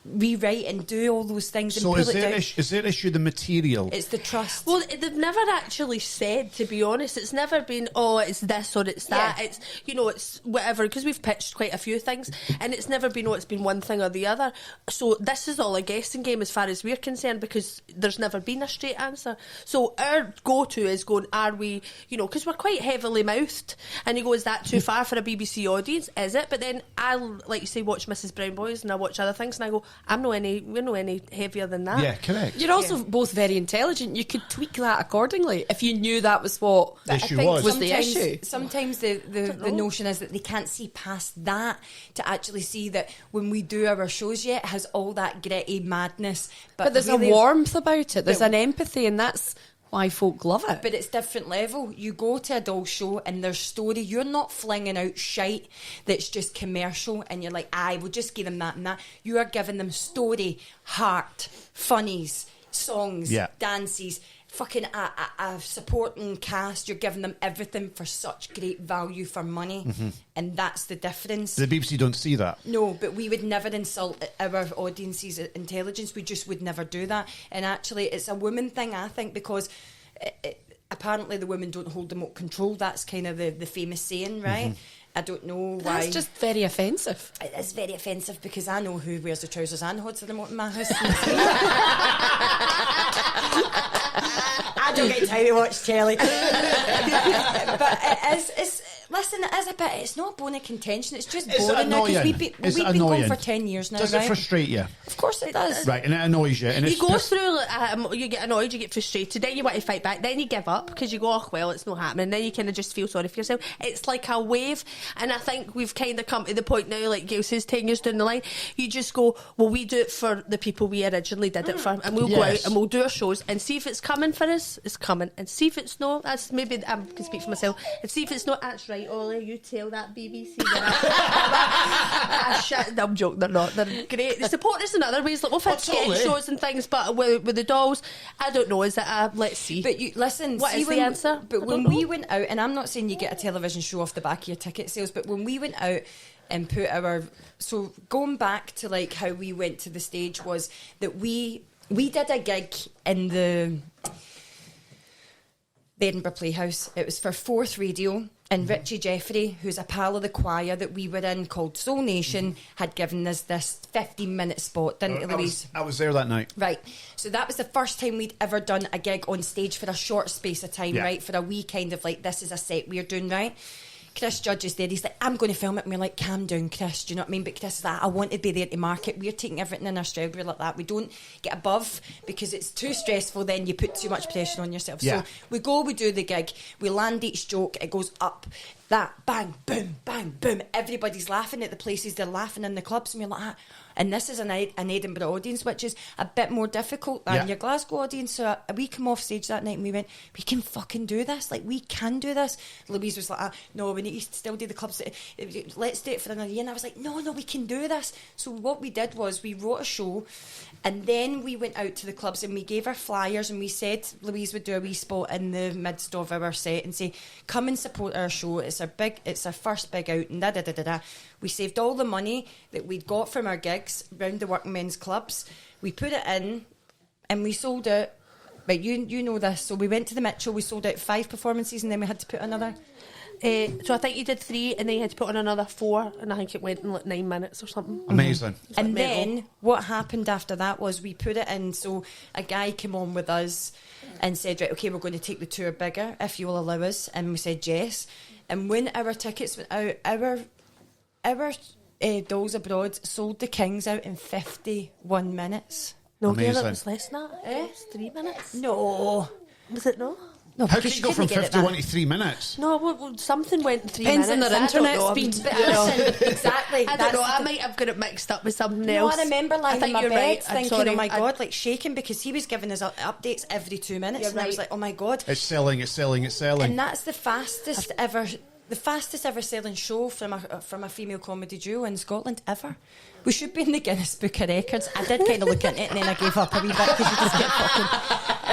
[SPEAKER 1] rewrite and do all those things and
[SPEAKER 2] So
[SPEAKER 1] pull
[SPEAKER 2] is
[SPEAKER 1] it
[SPEAKER 2] their,
[SPEAKER 1] down.
[SPEAKER 2] is their issue the material?
[SPEAKER 1] It's the trust.
[SPEAKER 4] Well, they've never actually said, to be honest. It's never been, oh, it's this or it's that.
[SPEAKER 1] Yeah.
[SPEAKER 4] It's, you know, it's whatever, because we've pitched quite a few things, and it's never been, oh, it's been one thing or the other. So this is all a guessing game as far as we're concerned, because there's never been a straight answer. So our go-to is going, are we, you know, because we're quite heavily mouthed, and you go, is that too far for a BBC audience? Is it? But then I'll, like you say, watch Mrs. Brown Boys, and I watch other things, and I go, we're no any heavier than that.
[SPEAKER 2] Yeah, correct.
[SPEAKER 3] You're also both very intelligent. You could tweak that accordingly if you knew that was what
[SPEAKER 2] The
[SPEAKER 1] I
[SPEAKER 2] issue
[SPEAKER 1] think
[SPEAKER 2] was
[SPEAKER 3] the issue.
[SPEAKER 1] Sometimes the notion is that they can't see past that to actually see that when we do our shows yet, it has all that gritty madness.
[SPEAKER 3] But there's
[SPEAKER 1] really,
[SPEAKER 3] a warmth about it. There's
[SPEAKER 1] But-
[SPEAKER 3] an empathy, and that's why folk love it.
[SPEAKER 1] But it's different level. You go to a doll show and there's story. You're not flinging out shite that's just commercial and you're like, aye, we'll just give them that and that. You are giving them story, heart, funnies, songs,
[SPEAKER 2] Yeah.
[SPEAKER 1] dances, fucking a supporting cast. You're giving them everything for such great value for money, and that's the difference.
[SPEAKER 2] The BBC don't see that.
[SPEAKER 1] No, but we would never insult our audience's intelligence. We just would never do that. And actually, it's a woman thing, I think, because apparently the women don't hold remote control. That's kind of the famous saying, right? I don't know why.
[SPEAKER 3] That's just very offensive.
[SPEAKER 1] It is very offensive because I know who wears the trousers and holds the remote in my house. I don't get time to watch telly. But listen, it is a bit, it's not a bone of contention, it's just boring now because we've been going for 10 years now.
[SPEAKER 2] Does
[SPEAKER 1] right?
[SPEAKER 2] it frustrate you?
[SPEAKER 1] Of course it does.
[SPEAKER 2] Right, and it annoys you. And
[SPEAKER 4] You go through, you get annoyed, you get frustrated, then you want to fight back, then you give up because you go, oh, well, it's not happening. Then you kind of just feel sorry for yourself. It's like a wave, and I think we've kind of come to the point now, like Gayle says, 10 years down the line, you just go, well, we do it for the people we originally did it for, and we'll go out and we'll do our shows and see if it's coming for us, it's coming, and see if it's not, that's maybe, I can speak for myself, and see if it's not, that's right, Ollie, you tell that BBC shit. I'm joking, they're not, they're great. They support us in other ways, like we've had sketch shows and things, but with the dolls, I don't know, is it a let's see?
[SPEAKER 1] But you listen,
[SPEAKER 4] what is the answer?
[SPEAKER 1] But when we went out, and I'm not saying you get a television show off the back of your ticket sales, but when we went out and put so going back to like how we went to the stage was that we did a gig in the Edinburgh Playhouse. It was for Fourth Radio, and Richie Jeffrey, who's a pal of the choir that we were in called Soul Nation, had given us this 15-minute spot, didn't he, Louise?
[SPEAKER 2] I was there that night.
[SPEAKER 1] Right. So that was the first time we'd ever done a gig on stage for a short space of time, right? For a wee kind of like, this is a set we're doing, right? Chris Judge is there. He's like, I'm going to film it. And we're like, calm down, Chris. Do you know what I mean? But Chris is like, I want to be there to market. We're taking everything in our stride. We're like that. We don't get above because it's too stressful. Then you put too much pressure on yourself.
[SPEAKER 2] Yeah.
[SPEAKER 1] So we go, we do the gig. We land each joke. It goes up. That, bang, boom, bang, boom. Everybody's laughing at the places. They're laughing in the clubs. And we're like, and this is an Edinburgh audience, which is a bit more difficult than your Glasgow audience. So we come off stage that night and we went, we can fucking do this. Like, we can do this. Louise was like, no, we need to still do the clubs. Let's do it for another year. And I was like, no, we can do this. So what we did was we wrote a show, and then we went out to the clubs and we gave our flyers, and we said Louise would do a wee spot in the midst of our set and say, come and support our show. It's our first big out, and da-da-da-da-da. We saved all the money that we'd got from our gigs round the working men's clubs. We put it in and we sold it. But you know this. So we went to the Mitchell, we sold out 5 performances, and then we had to put another.
[SPEAKER 4] So I think you did 3 and then you had to put on another 4, and I think it went in like 9 minutes or something.
[SPEAKER 2] Amazing.
[SPEAKER 1] And then what happened after that was we put it in, so a guy came on with us and said, right, okay, we're going to take the tour bigger if you will allow us, and we said yes. And when our tickets went out, our Dolls Abroad sold the Kings out in 51 minutes.
[SPEAKER 4] No, Gayle,
[SPEAKER 2] Amazing.
[SPEAKER 4] it was less than that. It was 3 minutes.
[SPEAKER 1] No.
[SPEAKER 4] Was it no?
[SPEAKER 1] No,
[SPEAKER 2] How
[SPEAKER 1] because
[SPEAKER 2] could you go from
[SPEAKER 1] couldn't get it
[SPEAKER 2] 51
[SPEAKER 1] back.
[SPEAKER 2] to 3 minutes?
[SPEAKER 4] No, well, something went in 3
[SPEAKER 3] Depends
[SPEAKER 4] minutes.
[SPEAKER 3] on their
[SPEAKER 4] I don't
[SPEAKER 3] internet
[SPEAKER 4] know.
[SPEAKER 3] speed.
[SPEAKER 1] But listen, exactly.
[SPEAKER 4] I don't know. I might have got it mixed up with something
[SPEAKER 1] No,
[SPEAKER 4] else.
[SPEAKER 1] I remember lying in
[SPEAKER 4] think
[SPEAKER 1] my
[SPEAKER 4] you're
[SPEAKER 1] bed
[SPEAKER 4] right. I'm
[SPEAKER 1] thinking,
[SPEAKER 4] sorry.
[SPEAKER 1] oh my God, like shaking, because he was giving us updates every 2 minutes.
[SPEAKER 4] You're
[SPEAKER 1] And I was
[SPEAKER 4] right.
[SPEAKER 1] like, oh my God.
[SPEAKER 2] It's selling.
[SPEAKER 1] And that's the fastest ever selling show from a female comedy duo in Scotland ever. We should be in the Guinness Book of Records. I did kind of look into it and then I gave up a wee bit because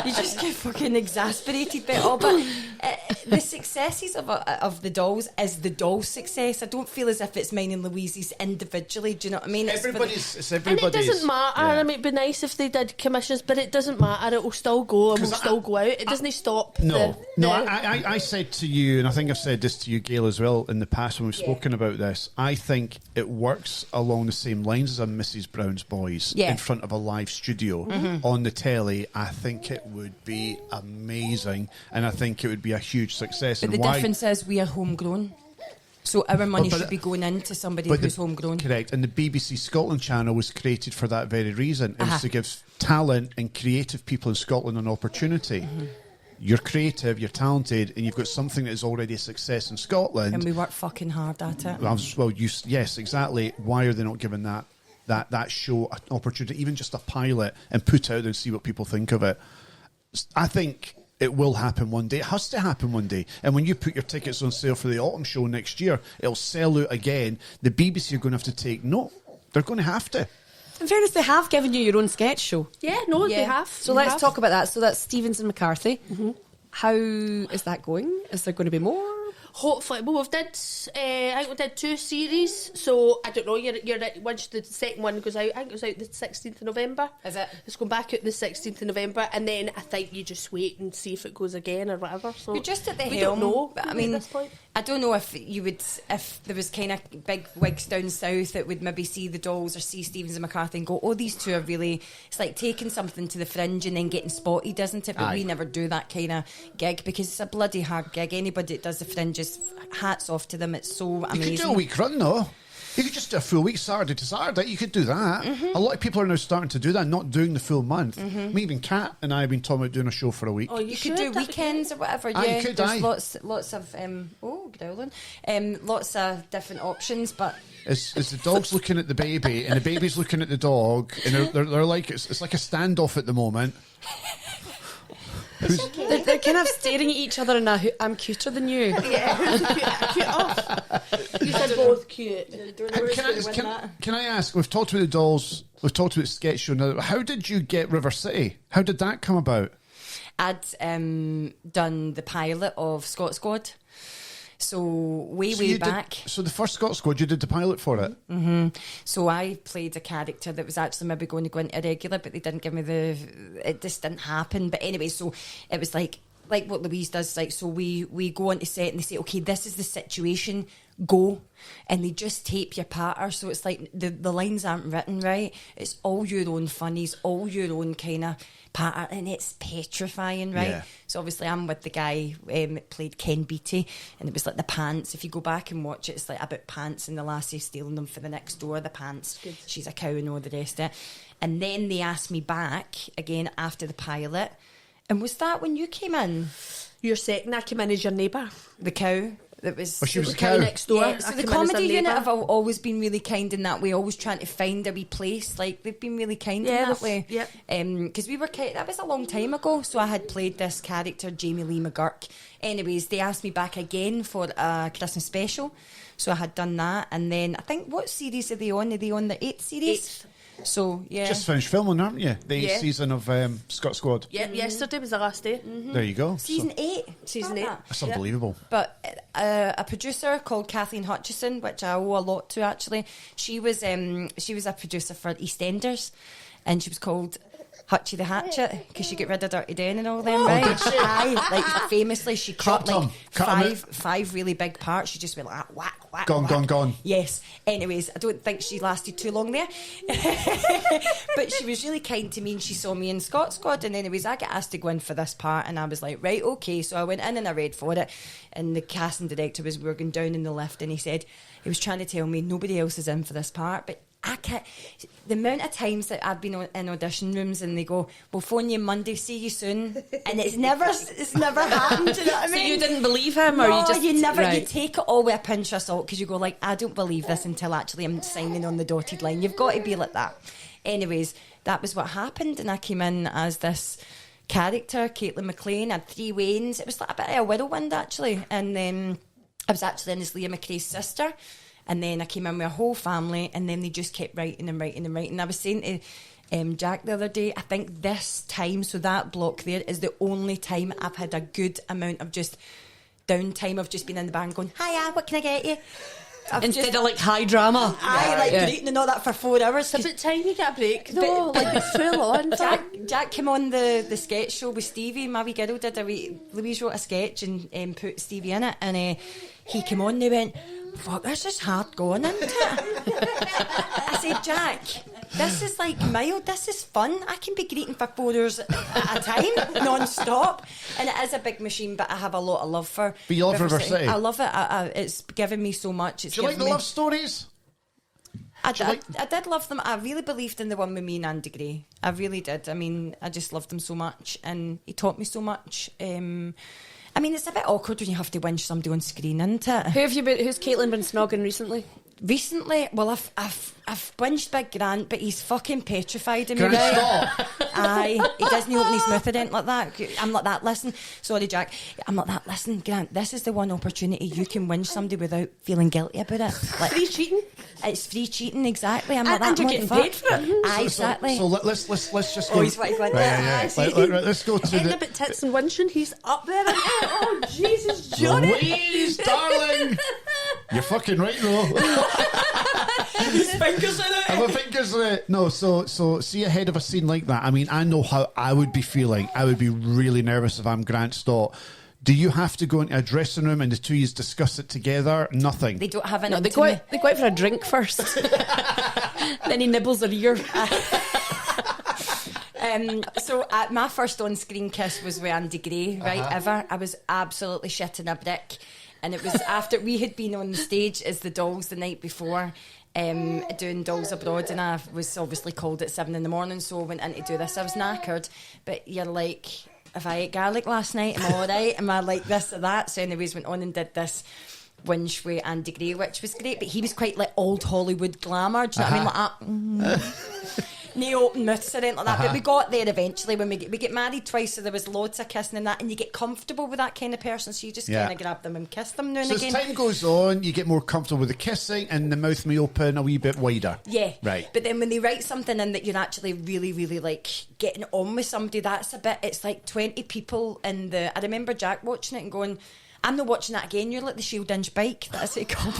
[SPEAKER 1] you just get fucking exasperated by it all. But the successes of the dolls is the doll's success. I don't feel as if it's mine and Louise's individually. Do you know what I mean?
[SPEAKER 2] it's
[SPEAKER 4] And
[SPEAKER 2] everybody's.
[SPEAKER 4] it doesn't matter.
[SPEAKER 2] Yeah.
[SPEAKER 4] I mean, it'd be nice if they did commissions, but it doesn't matter. It will still go and will still go out. It doesn't stop.
[SPEAKER 2] I said to you, and I think I've said this to you, Gayle, as well, in the past when we've spoken about this. I think it works along the same lines as a Mrs. Brown's Boys in front of a live studio on the telly. I think it would be amazing, and I think it would be a huge success.
[SPEAKER 1] But
[SPEAKER 2] and
[SPEAKER 1] the difference is we are homegrown. So our money should be going into somebody who's homegrown.
[SPEAKER 2] Correct. And the BBC Scotland channel was created for that very reason. It was to give talent and creative people in Scotland an opportunity. You're creative, you're talented, and you've got something that is already a success in Scotland.
[SPEAKER 1] And we work fucking hard at it.
[SPEAKER 2] Yes, exactly. Why are they not giving that show an opportunity, even just a pilot, and put out and see what people think of it? I think it will happen one day. It has to happen one day. And when you put your tickets on sale for the autumn show next year, it'll sell out again. The BBC are going to have to take note. They're going to have to.
[SPEAKER 3] In fairness, they have given you your own sketch show.
[SPEAKER 4] Yeah, no, they
[SPEAKER 1] Yeah.
[SPEAKER 4] have.
[SPEAKER 3] So
[SPEAKER 4] They
[SPEAKER 3] let's
[SPEAKER 4] have.
[SPEAKER 3] talk about that. So that's Stevens and McCarthy. How is that going? Is there going to be more?
[SPEAKER 4] Hopefully, well, I think we did 2 series, so I don't know. You're once the second one goes out, I think it goes out the 16th of November.
[SPEAKER 1] Is it?
[SPEAKER 4] It's going back out the 16th of November, and then I think you just wait and see if it goes again or whatever. So
[SPEAKER 1] You're just at the
[SPEAKER 4] we
[SPEAKER 1] helm.
[SPEAKER 4] don't know.
[SPEAKER 1] But I
[SPEAKER 4] at
[SPEAKER 1] mean,
[SPEAKER 4] this point.
[SPEAKER 1] I don't know if there was kind of big wigs down south that would maybe see the Dolls or see Stevens and McCarthy and go, oh, these two are really. It's like taking something to the fringe and then getting spotted, isn't it? But we never do that kind of gig because it's a bloody hard gig. Anybody that does the fringes, hats off to them. It's so amazing.
[SPEAKER 2] You could do a week run though. You could just do a full week, Saturday to Saturday. You could do that. A lot of people are now starting to do that, not doing the full month. Me, even Kat and I have been talking about doing a show for a week.
[SPEAKER 4] Oh,
[SPEAKER 1] You could do weekends or whatever.
[SPEAKER 2] Aye,
[SPEAKER 1] Yeah,
[SPEAKER 2] you could,
[SPEAKER 1] there's
[SPEAKER 2] aye.
[SPEAKER 1] lots of growling, lots of different options. But
[SPEAKER 2] It's the dog's looking at the baby and the baby's looking at the dog, and they're like it's like a standoff at the moment.
[SPEAKER 3] They're kind of staring at each other and I'm cuter than you.
[SPEAKER 4] Yeah, cute off. You said both cute.
[SPEAKER 2] Can I ask? We've talked about the Dolls. We've talked about sketch show. Now, how did you get River City? How did that come about?
[SPEAKER 1] I'd done the pilot of Scot Squad. So way back.
[SPEAKER 2] So the first Scot Squad, you did the pilot for it.
[SPEAKER 1] So I played a character that was actually maybe going to go into regular, but they didn't give me it just didn't happen. But anyway, so it was like what Louise does, like, so we go onto set and they say, okay, this is the situation, go, and they just tape your patter, so it's like the lines aren't written, right? It's all your own funnies, all your own kind of patter, and it's petrifying, right?
[SPEAKER 2] Yeah.
[SPEAKER 1] So obviously I'm with the guy that played Ken Beattie, and it was like the pants. If you go back and watch it, it's like about pants and the lassie stealing them for the next door, the pants. Good. She's a cow and all the rest of it. And then they asked me back again after the pilot. And was that when you came in?
[SPEAKER 4] Your second, I came in as your neighbour.
[SPEAKER 1] The cow? That was.
[SPEAKER 2] Oh, she was
[SPEAKER 4] The
[SPEAKER 2] a cow.
[SPEAKER 4] next door.
[SPEAKER 1] Yeah, so
[SPEAKER 4] I
[SPEAKER 1] the
[SPEAKER 4] came in as
[SPEAKER 1] comedy
[SPEAKER 4] her
[SPEAKER 1] unit
[SPEAKER 4] neighbour.
[SPEAKER 1] have always been really kind in that way, always trying to find a wee place. Like, they've been really kind in that way.
[SPEAKER 4] Yep.
[SPEAKER 1] Because we were that was a long time ago, so I had played this character, Jamie Lee McGurk. Anyways, they asked me back again for a Christmas special, so I had done that. And then I think, what series are they on? Are they on the 8th series?
[SPEAKER 4] 8th.
[SPEAKER 1] So yeah,
[SPEAKER 2] Just finished filming, aren't you? The 8th season of Scot Squad.
[SPEAKER 4] Yep, yesterday was the last day.
[SPEAKER 2] There you go.
[SPEAKER 1] season 8.
[SPEAKER 4] Season 8.
[SPEAKER 2] That's unbelievable.
[SPEAKER 1] But a producer called Kathleen Hutchison, which I owe a lot to actually, she was a producer for EastEnders, and she was called Hutchie the Hatchet because she got rid of Dirty Den and all them, right? Aye, like famously she cut
[SPEAKER 2] Chopped 'em. Cut 'em out.
[SPEAKER 1] five really big parts. She just went like that, whack, whack,
[SPEAKER 2] Gone,
[SPEAKER 1] whack.
[SPEAKER 2] gone, gone.
[SPEAKER 1] Yes. Anyways, I don't think she lasted too long there. But she was really kind to me and she saw me in Scot Squad. And anyways, I got asked to go in for this part and I was like, right, okay. So I went in and I read for it. And the casting director we were going down in the lift and he was trying to tell me nobody else is in for this part. But I can't. The amount of times that I've been in audition rooms and they go, "We'll phone you Monday, see you soon," and it's never happened. Do you know what I mean?
[SPEAKER 3] So you didn't believe him, or
[SPEAKER 1] No,
[SPEAKER 3] you just
[SPEAKER 1] you never.
[SPEAKER 3] right.
[SPEAKER 1] You take it all with a pinch of salt because you go like, "I don't believe this until actually I'm signing on the dotted line." You've got to be like that. Anyways, that was what happened, and I came in as this character, Caitlin McLean. I had 3 Waynes. It was like a bit of a whirlwind actually, and then I was actually in as Leah McRae's sister. And then I came in with a whole family, and then they just kept writing and writing and writing. I was saying to Jack the other day, I think this time, so that block there is the only time I've had a good amount of just downtime of just being in the bar and going, hiya, what can I get you?
[SPEAKER 3] Instead of like high drama.
[SPEAKER 1] Greeting and all that for 4 hours.
[SPEAKER 4] It's about time you get a break, though. Like, it's full on.
[SPEAKER 1] Jack came on the sketch show with Stevie. My wee girl did Louise wrote a sketch and put Stevie in it, and he came on and they went, fuck, this is hard going, isn't it? I said, Jack, this is like mild, this is fun. I can be greeting for 4 hours at a time, non-stop. And it is a big machine, but I have a lot of love for
[SPEAKER 2] But you love River City?
[SPEAKER 1] I love it. It's given me so much.
[SPEAKER 2] Do you like the love stories?
[SPEAKER 1] I did love them. I really believed in the one with me and Andy Gray. I really did. I mean, I just loved him so much, and he taught me so much. I mean, it's a bit awkward when you have to winch somebody on screen, isn't it?
[SPEAKER 3] Who's Caitlin been snogging recently?
[SPEAKER 1] Recently, well, I've whinged Big Grant, but he's fucking petrified of me.
[SPEAKER 2] Grant,
[SPEAKER 1] Right?
[SPEAKER 2] stop.
[SPEAKER 1] Aye, he doesn't open his mouth or anything like that. I'm like that. Listen, sorry, Jack. I'm like that. Listen, Grant. This is the one opportunity you can whinge somebody without feeling guilty about it. Like,
[SPEAKER 4] Free cheating.
[SPEAKER 1] it's free cheating, exactly. I'm like that.
[SPEAKER 3] And you're
[SPEAKER 1] I'm
[SPEAKER 3] getting
[SPEAKER 1] like,
[SPEAKER 3] paid
[SPEAKER 1] fuck.
[SPEAKER 3] for it.
[SPEAKER 1] Aye, exactly.
[SPEAKER 2] So let's just go.
[SPEAKER 1] Oh, he's what he went
[SPEAKER 2] Right,
[SPEAKER 1] there.
[SPEAKER 2] yeah,
[SPEAKER 4] I
[SPEAKER 2] yeah.
[SPEAKER 4] see.
[SPEAKER 2] Let's go to
[SPEAKER 4] Anything
[SPEAKER 2] the.
[SPEAKER 4] about tits and winching, he's up there. Oh, Jesus, Johnny.
[SPEAKER 2] Louise, darling, you're fucking right, though.
[SPEAKER 1] His fingers in it.
[SPEAKER 2] Have my fingers in it. No, so see ahead of a scene like that. I mean, I know how I would be feeling. I would be really nervous if I'm Grant Stott. Do you have to go into a dressing room and the two of you discuss it together? Nothing.
[SPEAKER 1] They don't have an
[SPEAKER 3] No, they go out for a drink first. Then he nibbles her ear.
[SPEAKER 1] So my first on-screen kiss was with Andy Gray, right? Ever. I was absolutely shitting a brick, and it was after we had been on the stage as the Dolls the night before, doing Dolls Abroad, and I was obviously called at 7 a.m, so I went in to do this. I was knackered, but you're like, if I ate garlic last night, am I all right? Am I like this or that? So anyways, went on and did this whinge with Andy Gray, which was great, but he was quite like old Hollywood glamour. Do you know what I mean? Like that. No open mouths or anything like that, but we got there eventually when we get married twice, so there was loads of kissing and that, and you get comfortable with that kind of person, so you just kind of grab them and kiss them now and
[SPEAKER 2] So
[SPEAKER 1] again.
[SPEAKER 2] as time goes on, you get more comfortable with the kissing and the mouth may open a wee bit wider.
[SPEAKER 1] Yeah.
[SPEAKER 2] Right.
[SPEAKER 1] But then when they write something in that you're actually really, really like getting on with somebody, that's a bit, it's like 20 people in the, I remember Jack watching it and going, I'm not watching that again, you're like the Shield Inch bike, that's what it called.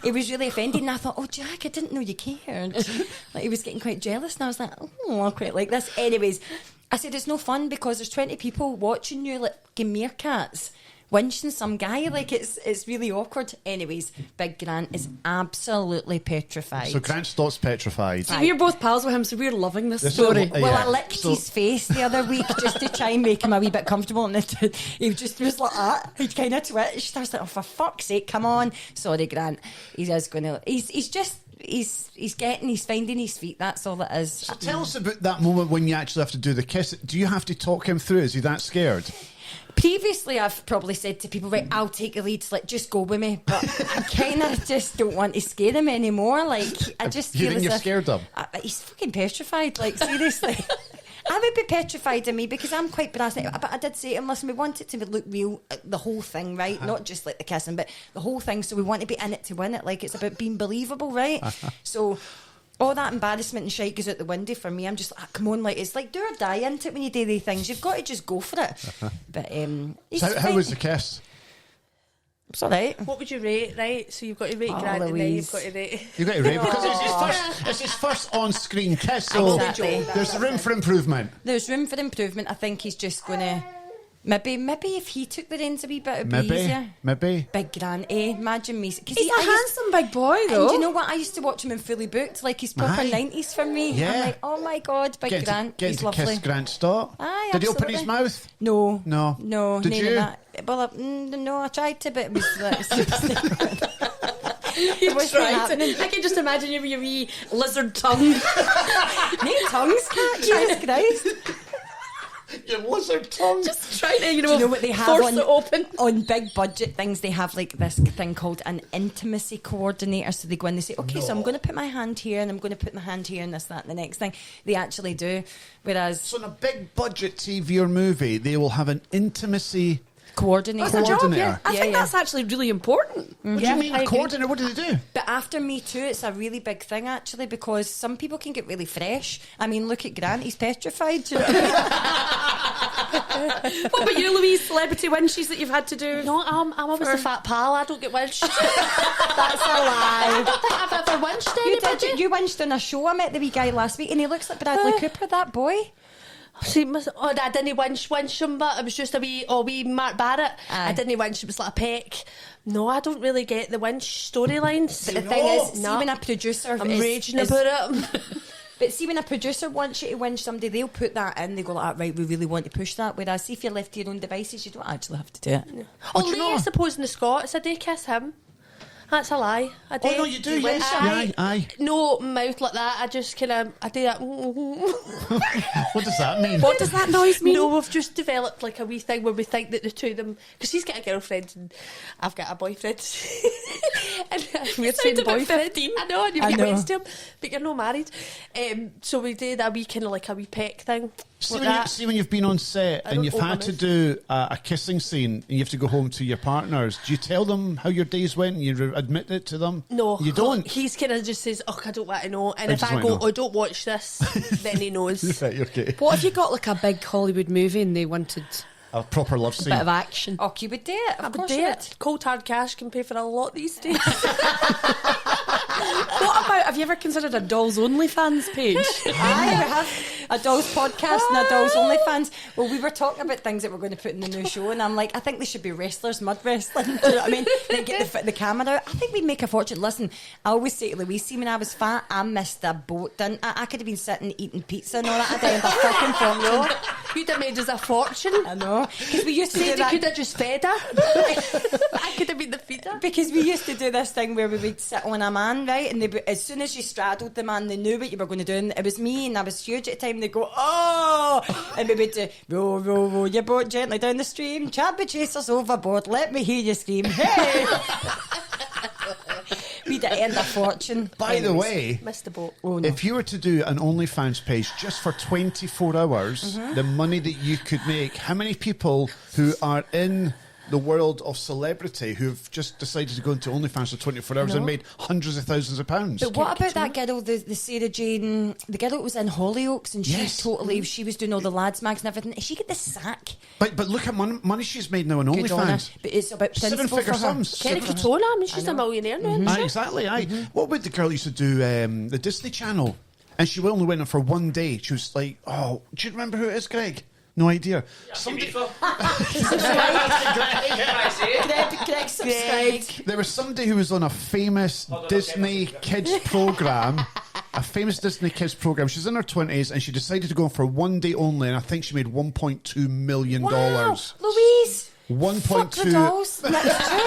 [SPEAKER 1] He was really offended, and I thought, oh, Jack, I didn't know you cared. Like, he was getting quite jealous, and I was like, oh, I quite like this. Anyways, I said, it's no fun because there's 20 people watching you like meerkats winching some guy. Like, it's really awkward. Anyways, Big Grant is absolutely petrified.
[SPEAKER 2] So Grant Stott's petrified.
[SPEAKER 3] See, we're both pals with him, so we're loving this
[SPEAKER 2] This is
[SPEAKER 3] story.
[SPEAKER 2] a-
[SPEAKER 1] Well,
[SPEAKER 2] yeah.
[SPEAKER 1] I licked
[SPEAKER 2] So-
[SPEAKER 1] his face the other week just to try and make him a wee bit comfortable, and he just was like that. He kind of twitched. I was like, oh, for fuck's sake, come on. Sorry, Grant. He is going to... He's finding his feet. That's all it is.
[SPEAKER 2] So tell us about that moment when you actually have to do the kiss. Do you have to talk him through? Is he that scared?
[SPEAKER 1] Previously, I've probably said to people, right, I'll take the lead, like, just go with me. But I kind of just don't want to scare him anymore. Like, I just
[SPEAKER 2] You
[SPEAKER 1] feel
[SPEAKER 2] think
[SPEAKER 1] as
[SPEAKER 2] you're
[SPEAKER 1] if-
[SPEAKER 2] scared of him?
[SPEAKER 1] He's fucking petrified, like, seriously. I would be petrified of me because I'm quite brass. But I did say to him, listen, we want it to look real, the whole thing, right? Not just like the kissing, but the whole thing. So we want to be in it to win it. Like, it's about being believable, right? So all that embarrassment and shite goes out the window for me. I'm just like, come on, like, it's like do or die, isn't it, when you do these things? You've got to just go for it. But he's
[SPEAKER 2] So how
[SPEAKER 1] fine.
[SPEAKER 2] was the kiss?
[SPEAKER 1] It's all right.
[SPEAKER 4] What would you rate, right? So you've got to rate
[SPEAKER 1] Oh,
[SPEAKER 4] Grant, and then you've
[SPEAKER 1] Louise.
[SPEAKER 4] got to rate...
[SPEAKER 2] You got it right because it's his first on-screen kiss. So
[SPEAKER 1] Exactly.
[SPEAKER 2] there's room for improvement.
[SPEAKER 1] There's room for improvement. I think he's just going to... Maybe if he took the reins a wee bit, it'd be easier.
[SPEAKER 2] Maybe.
[SPEAKER 1] Big Grant, Imagine me. Cause
[SPEAKER 3] He's a handsome big boy, though.
[SPEAKER 1] And do you know what? I used to watch him in Fully Booked, like he's proper
[SPEAKER 2] Aye.
[SPEAKER 1] 90s for me.
[SPEAKER 2] Yeah.
[SPEAKER 1] I'm like, oh my God, Big Grant.
[SPEAKER 2] Getting
[SPEAKER 1] He's
[SPEAKER 2] to
[SPEAKER 1] lovely.
[SPEAKER 2] kiss Grant Stott.
[SPEAKER 1] Aye,
[SPEAKER 2] Did he open his
[SPEAKER 1] absolutely.
[SPEAKER 2] mouth?
[SPEAKER 1] No.
[SPEAKER 2] No.
[SPEAKER 1] No.
[SPEAKER 2] Did
[SPEAKER 1] none
[SPEAKER 2] you?
[SPEAKER 1] Of that. Well, no, I tried to, but it was...
[SPEAKER 3] You
[SPEAKER 1] What's
[SPEAKER 3] tried.
[SPEAKER 1] happening?
[SPEAKER 3] I can just imagine you with your wee lizard tongue.
[SPEAKER 1] No tongues, Cat. Jesus Christ.
[SPEAKER 2] Your lizard tongue.
[SPEAKER 3] Just trying to,
[SPEAKER 1] Do you know what they have
[SPEAKER 3] force
[SPEAKER 1] on,
[SPEAKER 3] it open.
[SPEAKER 1] on big budget things? They have like this thing called an intimacy coordinator. So they go in and they say, okay, so I'm going to put my hand here and I'm going to put my hand here and this, that and the next thing. They actually do. Whereas
[SPEAKER 2] So in a big budget TV or movie, they will have an intimacy.
[SPEAKER 1] coordinator.
[SPEAKER 3] That's a job,
[SPEAKER 2] Coordinator.
[SPEAKER 3] yeah. I think that's actually really important.
[SPEAKER 2] What do you mean,
[SPEAKER 1] I
[SPEAKER 2] a
[SPEAKER 1] agree.
[SPEAKER 2] coordinator? What do they do?
[SPEAKER 1] But after Me Too, it's a really big thing actually because some people can get really fresh. I mean, look at Grant, he's petrified. Do you know what I mean?
[SPEAKER 3] What about you, Louise? Celebrity winches that you've had to do?
[SPEAKER 4] No, I'm always
[SPEAKER 3] For-
[SPEAKER 4] a fat pal. I don't get winched.
[SPEAKER 1] That's a lie.
[SPEAKER 4] I don't think I've ever winched
[SPEAKER 1] You
[SPEAKER 4] anybody.
[SPEAKER 1] did. You winched on a show. I met the wee guy last week and he looks like Bradley Cooper, that boy.
[SPEAKER 4] See, I didn't winch him, but it was just a wee Mark Barrett.
[SPEAKER 1] Aye.
[SPEAKER 4] I didn't winch, it was like a peck. No, I don't really get the winch storylines.
[SPEAKER 1] But the thing is, see
[SPEAKER 4] No.
[SPEAKER 1] when a producer
[SPEAKER 4] I'm
[SPEAKER 1] is,
[SPEAKER 4] raging
[SPEAKER 1] is-
[SPEAKER 4] about it.
[SPEAKER 1] But see when a producer wants you to winch somebody, they'll put that in. They go like, right, we really want to push that. Whereas see if you're left to your own devices, you don't actually have to do it.
[SPEAKER 4] Oh,
[SPEAKER 2] do you
[SPEAKER 4] Lee,
[SPEAKER 2] know?
[SPEAKER 4] I suppose in the Scots, I do kiss him. That's a lie. I do.
[SPEAKER 2] Oh no, you do. Yes, aye.
[SPEAKER 4] No mouth like that. I just kind of, I do that.
[SPEAKER 2] What does that mean?
[SPEAKER 3] What does that noise mean?
[SPEAKER 4] No, we've just developed like a wee thing where we think that the two of them, because he's got a girlfriend and I've got a boyfriend. And we're saying boyfriend.
[SPEAKER 3] 15.
[SPEAKER 4] I know, and you
[SPEAKER 1] I
[SPEAKER 4] get
[SPEAKER 1] know.
[SPEAKER 4] next to him, but you're not married. So we did a wee kind of like a wee peck thing.
[SPEAKER 2] See when you've been on set and you've had to do a kissing scene and you have to go home to your partners, do you tell them how your days went and you admit it to them?
[SPEAKER 4] No.
[SPEAKER 2] You don't?
[SPEAKER 4] He's kind of just says, oh, I don't want to know. And
[SPEAKER 2] I
[SPEAKER 4] if
[SPEAKER 2] just
[SPEAKER 4] I
[SPEAKER 2] want to
[SPEAKER 4] go,
[SPEAKER 2] know.
[SPEAKER 4] oh, don't watch this, then he knows.
[SPEAKER 2] Right, okay.
[SPEAKER 3] What if you got like a big Hollywood movie and they wanted
[SPEAKER 2] A proper love
[SPEAKER 3] a
[SPEAKER 2] scene.
[SPEAKER 3] bit of action?
[SPEAKER 1] Oh, you would do it. Of
[SPEAKER 4] I would
[SPEAKER 1] course
[SPEAKER 4] do
[SPEAKER 1] you would.
[SPEAKER 4] it. Cold hard cash can pay for a lot these days.
[SPEAKER 3] What about, have you ever considered a Dolls OnlyFans page?
[SPEAKER 1] Aye, we have a Dolls podcast and a Dolls OnlyFans. Well, we were talking about things that we're going to put in the new show, and I'm like, I think they should be wrestlers, mud wrestling. Do you know what I mean? Then get the camera out. I think we'd make a fortune. Listen, I always say to Louise, see, when I was fat, I missed a boat. I could have been sitting eating pizza and all that. I'd end a fucking fortune.
[SPEAKER 4] You'd have made us a fortune.
[SPEAKER 1] I know. Because we used to do
[SPEAKER 4] Said you
[SPEAKER 1] that.
[SPEAKER 4] could have just fed her. I could have been the feeder.
[SPEAKER 1] Because we used to do this thing where we would sit on a man, right? And as soon as you straddled the man, they knew what you were going to do. And it was me, and I was huge at the time. They go, oh! And we would do, row, row, row your boat gently down the stream. Chubby chasers overboard. Let me hear you scream, hey! We'd end a fortune.
[SPEAKER 2] By the way,
[SPEAKER 4] Missed the boat.
[SPEAKER 1] Oh, no.
[SPEAKER 2] if you were to do an OnlyFans page just for 24 hours, the money that you could make, how many people who are in the world of celebrity who've just decided to go into OnlyFans for 24 hours and made hundreds of thousands of pounds?
[SPEAKER 1] But what about that girl, the Sarah Jane, the girl that was in Hollyoaks, and
[SPEAKER 2] Yes.
[SPEAKER 1] she was doing all the lads mags and everything. She get the sack.
[SPEAKER 2] But look at money she's made now on
[SPEAKER 1] Good on her.
[SPEAKER 2] OnlyFans.
[SPEAKER 1] But it's about principle for
[SPEAKER 2] Seven-figure
[SPEAKER 1] her.
[SPEAKER 2] sums.
[SPEAKER 4] Kerry
[SPEAKER 2] Seven-
[SPEAKER 4] Katona, I mean, she's a millionaire now.
[SPEAKER 2] Aye, exactly, aye. What about the girl who used to do the Disney Channel? And she only went on for one day. She was like, oh, do you remember who it is, Greg? No idea. Somebody,
[SPEAKER 1] Greg, subscribe.
[SPEAKER 2] there was somebody who was on a famous Disney kids program. A famous Disney kids program. She's in her 20s and she decided to go on for one day only, and I think she made $1.2 million.
[SPEAKER 1] Wow, Louise.
[SPEAKER 2] 1.2.
[SPEAKER 1] Fuck the dolls. That's true.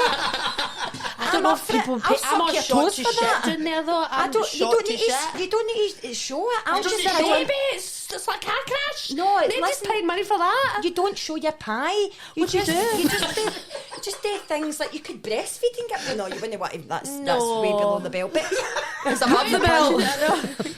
[SPEAKER 4] I don't know if people pay. I'm not shot to shit down there though.
[SPEAKER 1] I
[SPEAKER 4] I'm
[SPEAKER 1] don't. You
[SPEAKER 4] shot
[SPEAKER 1] don't
[SPEAKER 4] to
[SPEAKER 1] need
[SPEAKER 4] shit.
[SPEAKER 1] to. You don't need to show it. I'll just
[SPEAKER 4] Just
[SPEAKER 1] sit
[SPEAKER 4] baby,
[SPEAKER 1] down.
[SPEAKER 4] it's like a car crash.
[SPEAKER 1] No,
[SPEAKER 4] Nobody's
[SPEAKER 1] listen.
[SPEAKER 4] paying money for that.
[SPEAKER 1] You don't show your pie.
[SPEAKER 4] What do you do?
[SPEAKER 1] You just do things like you could breastfeed and get. No, you wouldn't want to. That's way
[SPEAKER 4] No.
[SPEAKER 1] below the belt. But
[SPEAKER 3] It's above the belt.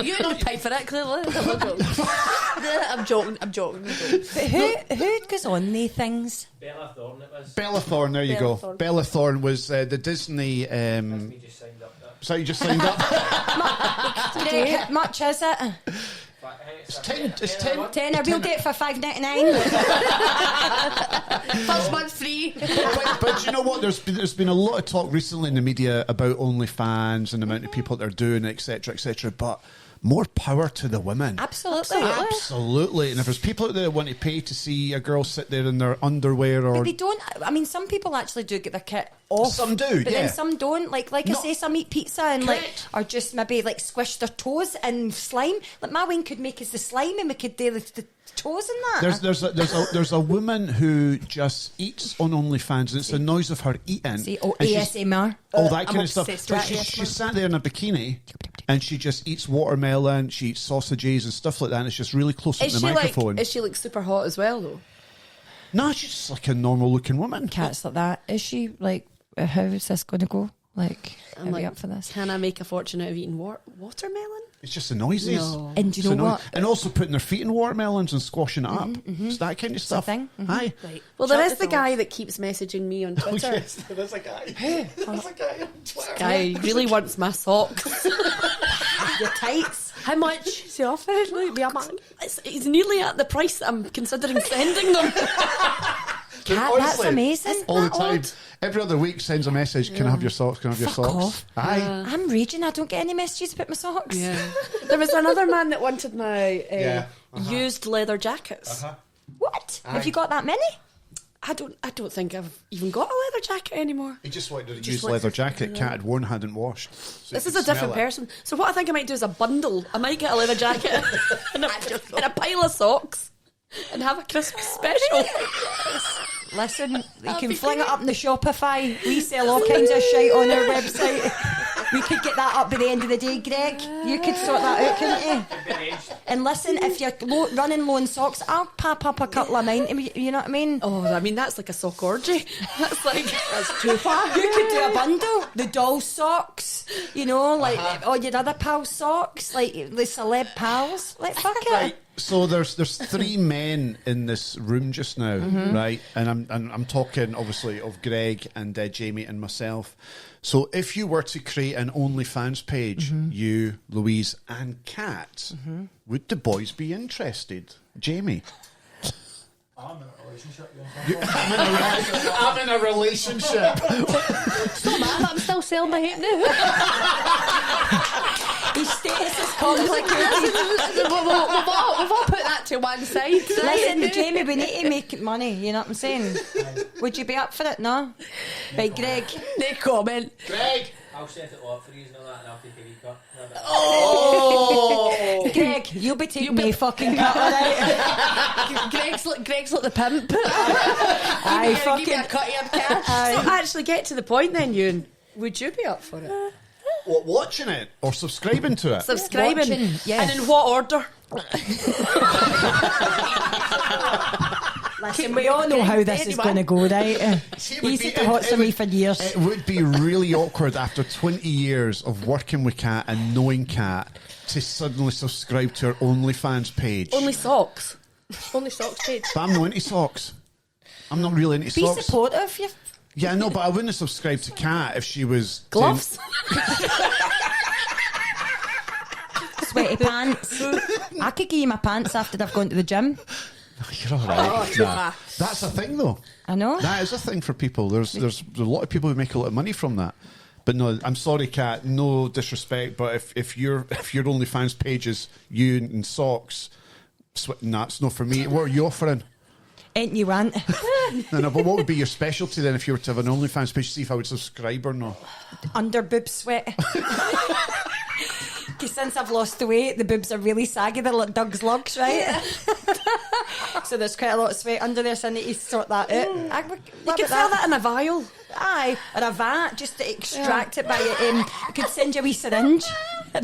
[SPEAKER 4] You don't pay for it, clearly. I'm joking.
[SPEAKER 1] but who goes on these things?
[SPEAKER 5] Bella Thorne it was.
[SPEAKER 2] Bella Thorne, there you
[SPEAKER 4] Bella
[SPEAKER 2] go.
[SPEAKER 4] Thorne.
[SPEAKER 2] Bella Thorne was the Disney.
[SPEAKER 5] Me just signed up that.
[SPEAKER 2] So you just signed up?
[SPEAKER 1] Greg, how much is it?
[SPEAKER 2] It's 10. It's 10.
[SPEAKER 1] Tenner. We'll do it for $5.99.
[SPEAKER 4] First month free.
[SPEAKER 2] But you know what? There's been a lot of talk recently in the media about OnlyFans and the amount of people that are doing it, etc., etc. But more power to the women.
[SPEAKER 1] Absolutely.
[SPEAKER 2] Absolutely. And if there's people out there that want to pay to see a girl sit there in their underwear or
[SPEAKER 1] But they don't. I mean, some people actually do get their kit off.
[SPEAKER 2] Some do,
[SPEAKER 1] but
[SPEAKER 2] yeah.
[SPEAKER 1] then some don't. Like I
[SPEAKER 2] No.
[SPEAKER 1] say, some eat pizza and
[SPEAKER 2] Correct.
[SPEAKER 1] or just maybe like squish their toes in slime. Like my wing could make us the slime, and we could do the toes in that.
[SPEAKER 2] there's a woman who just eats on OnlyFans, and it's the noise of her eating.
[SPEAKER 1] See,
[SPEAKER 2] and she's-
[SPEAKER 1] ASMR.
[SPEAKER 2] all that
[SPEAKER 4] I'm
[SPEAKER 2] kind of stuff.
[SPEAKER 4] obsessed
[SPEAKER 2] But
[SPEAKER 4] with
[SPEAKER 2] she sat there in a bikini and she just eats watermelon, she eats sausages and stuff like that, and it's just really close up to
[SPEAKER 3] Is
[SPEAKER 2] the
[SPEAKER 3] she
[SPEAKER 2] microphone.
[SPEAKER 3] like? Is she like super hot as well though?
[SPEAKER 2] No, she's just like a normal looking woman.
[SPEAKER 1] Cats like that. Is she like? How is this going to go? Like,
[SPEAKER 3] I'm
[SPEAKER 1] are
[SPEAKER 3] like,
[SPEAKER 1] we up for this?
[SPEAKER 3] Can I make a fortune out of eating watermelon?
[SPEAKER 2] It's just the noises.
[SPEAKER 3] No.
[SPEAKER 1] And do you
[SPEAKER 2] It's
[SPEAKER 1] know
[SPEAKER 2] the
[SPEAKER 1] what?
[SPEAKER 2] And also putting their feet in watermelons and squashing it up. It's that kind of stuff.
[SPEAKER 1] thing.
[SPEAKER 2] Aye.
[SPEAKER 4] Right.
[SPEAKER 3] Well, there
[SPEAKER 4] Shut
[SPEAKER 3] is the
[SPEAKER 4] door.
[SPEAKER 3] guy that keeps messaging me on Twitter.
[SPEAKER 2] Yes, there's a guy. There's a guy on Twitter.
[SPEAKER 3] Guy really wants my socks.
[SPEAKER 1] Your tights.
[SPEAKER 4] How much is he offering? Like, be a man.
[SPEAKER 3] He's nearly at the price that I'm considering sending them.
[SPEAKER 1] Cat, that's
[SPEAKER 2] Honestly,
[SPEAKER 1] amazing.
[SPEAKER 2] All the
[SPEAKER 3] that
[SPEAKER 2] time.
[SPEAKER 3] odd?
[SPEAKER 2] Every other week sends a message, can I have your socks? Can I have your
[SPEAKER 1] Fuck
[SPEAKER 2] socks?
[SPEAKER 1] off.
[SPEAKER 2] Aye.
[SPEAKER 1] I'm raging. I don't get any messages about my socks.
[SPEAKER 3] Yeah. There was another man that wanted my
[SPEAKER 2] Yeah.
[SPEAKER 3] used leather jackets.
[SPEAKER 1] What? Have you got that many?
[SPEAKER 3] I don't think I've even got a leather jacket anymore.
[SPEAKER 2] He just wanted a
[SPEAKER 3] Just
[SPEAKER 2] used
[SPEAKER 3] like-
[SPEAKER 2] leather jacket Cat had worn, hadn't washed. So
[SPEAKER 3] This
[SPEAKER 2] he
[SPEAKER 3] is
[SPEAKER 2] could
[SPEAKER 3] a different
[SPEAKER 2] smell it.
[SPEAKER 3] person. So what I think I might do is a bundle. I might get a leather jacket and a pile of socks. and have a Christmas special.
[SPEAKER 1] Listen, you can fling it up in the Shopify. We sell all kinds of shit on our website. We could get that up by the end of the day, Greg. You could sort that out, couldn't you? And listen, if you're running low on socks, I'll pop up a couple of mine. You know what I mean?
[SPEAKER 3] Oh, I mean, that's like a sock orgy. That's too far.
[SPEAKER 1] You could do a bundle. The doll socks, you know, like all your other pal socks, like the celeb pals. Like, fuck it.
[SPEAKER 2] Right. So there's 3 men in this room just now, right? And I'm talking obviously of Greg and Jamie and myself. So if you were to create an OnlyFans page, you, Louise, and Cat, would the boys be interested? Jamie?
[SPEAKER 5] I'm in a relationship.
[SPEAKER 2] I'm in a relationship.
[SPEAKER 4] Stop that, I'm still selling my hate now.
[SPEAKER 1] His status is complicated.
[SPEAKER 4] We've all put that to one side.
[SPEAKER 1] Listen, Jamie, we need to make money, you know what I'm saying? Would you be up for it? No? Right, Greg.
[SPEAKER 4] No comment.
[SPEAKER 2] Greg!
[SPEAKER 5] I'll set it up for you and all that, and I'll take a wee cut.
[SPEAKER 2] Oh!
[SPEAKER 1] Greg, you'll be taking me fucking cut, alright?
[SPEAKER 4] Greg's like the pimp.
[SPEAKER 1] Aye, fucking
[SPEAKER 4] Give me a cut of cash.
[SPEAKER 3] So actually get to the point then, Ewan. Would you be up for it?
[SPEAKER 2] What, watching it or subscribing to it?
[SPEAKER 3] Subscribing.
[SPEAKER 1] Watching, yes.
[SPEAKER 3] And in what order?
[SPEAKER 1] Listen, we all know how this is going to go, right? He's had the hots on me for years.
[SPEAKER 2] It would be really awkward after 20 years of working with Cat and knowing Cat to suddenly subscribe to her OnlyFans page.
[SPEAKER 3] Only socks.
[SPEAKER 4] Only socks page.
[SPEAKER 2] But I'm not into socks. I'm not really into
[SPEAKER 1] Be
[SPEAKER 2] socks.
[SPEAKER 1] supportive, you
[SPEAKER 2] Yeah, no, but I wouldn't have subscribed to Cat if she was
[SPEAKER 3] Gloves.
[SPEAKER 1] sweaty pants. I could give you my pants after I've gone to the gym.
[SPEAKER 2] You're all right. Nah. That's a thing, though.
[SPEAKER 1] I know.
[SPEAKER 2] That is a thing for people. There's a lot of people who make a lot of money from that. But no, I'm sorry, Kat. No disrespect, but if your OnlyFans page is you in socks, nah, it's not for me. What are you offering?
[SPEAKER 1] Ain't you want?
[SPEAKER 2] No, but what would be your specialty then if you were to have an OnlyFans page? See if I would subscribe or not.
[SPEAKER 1] Under boob sweat. Because since I've lost the weight, the boobs are really saggy. They're like Doug's lugs, right? Yeah. So there's quite a lot of sweat under there, so I need to sort that out.
[SPEAKER 3] You could sell that in a vial.
[SPEAKER 1] Aye, or a vat, just to extract it by it. I could send you a wee syringe.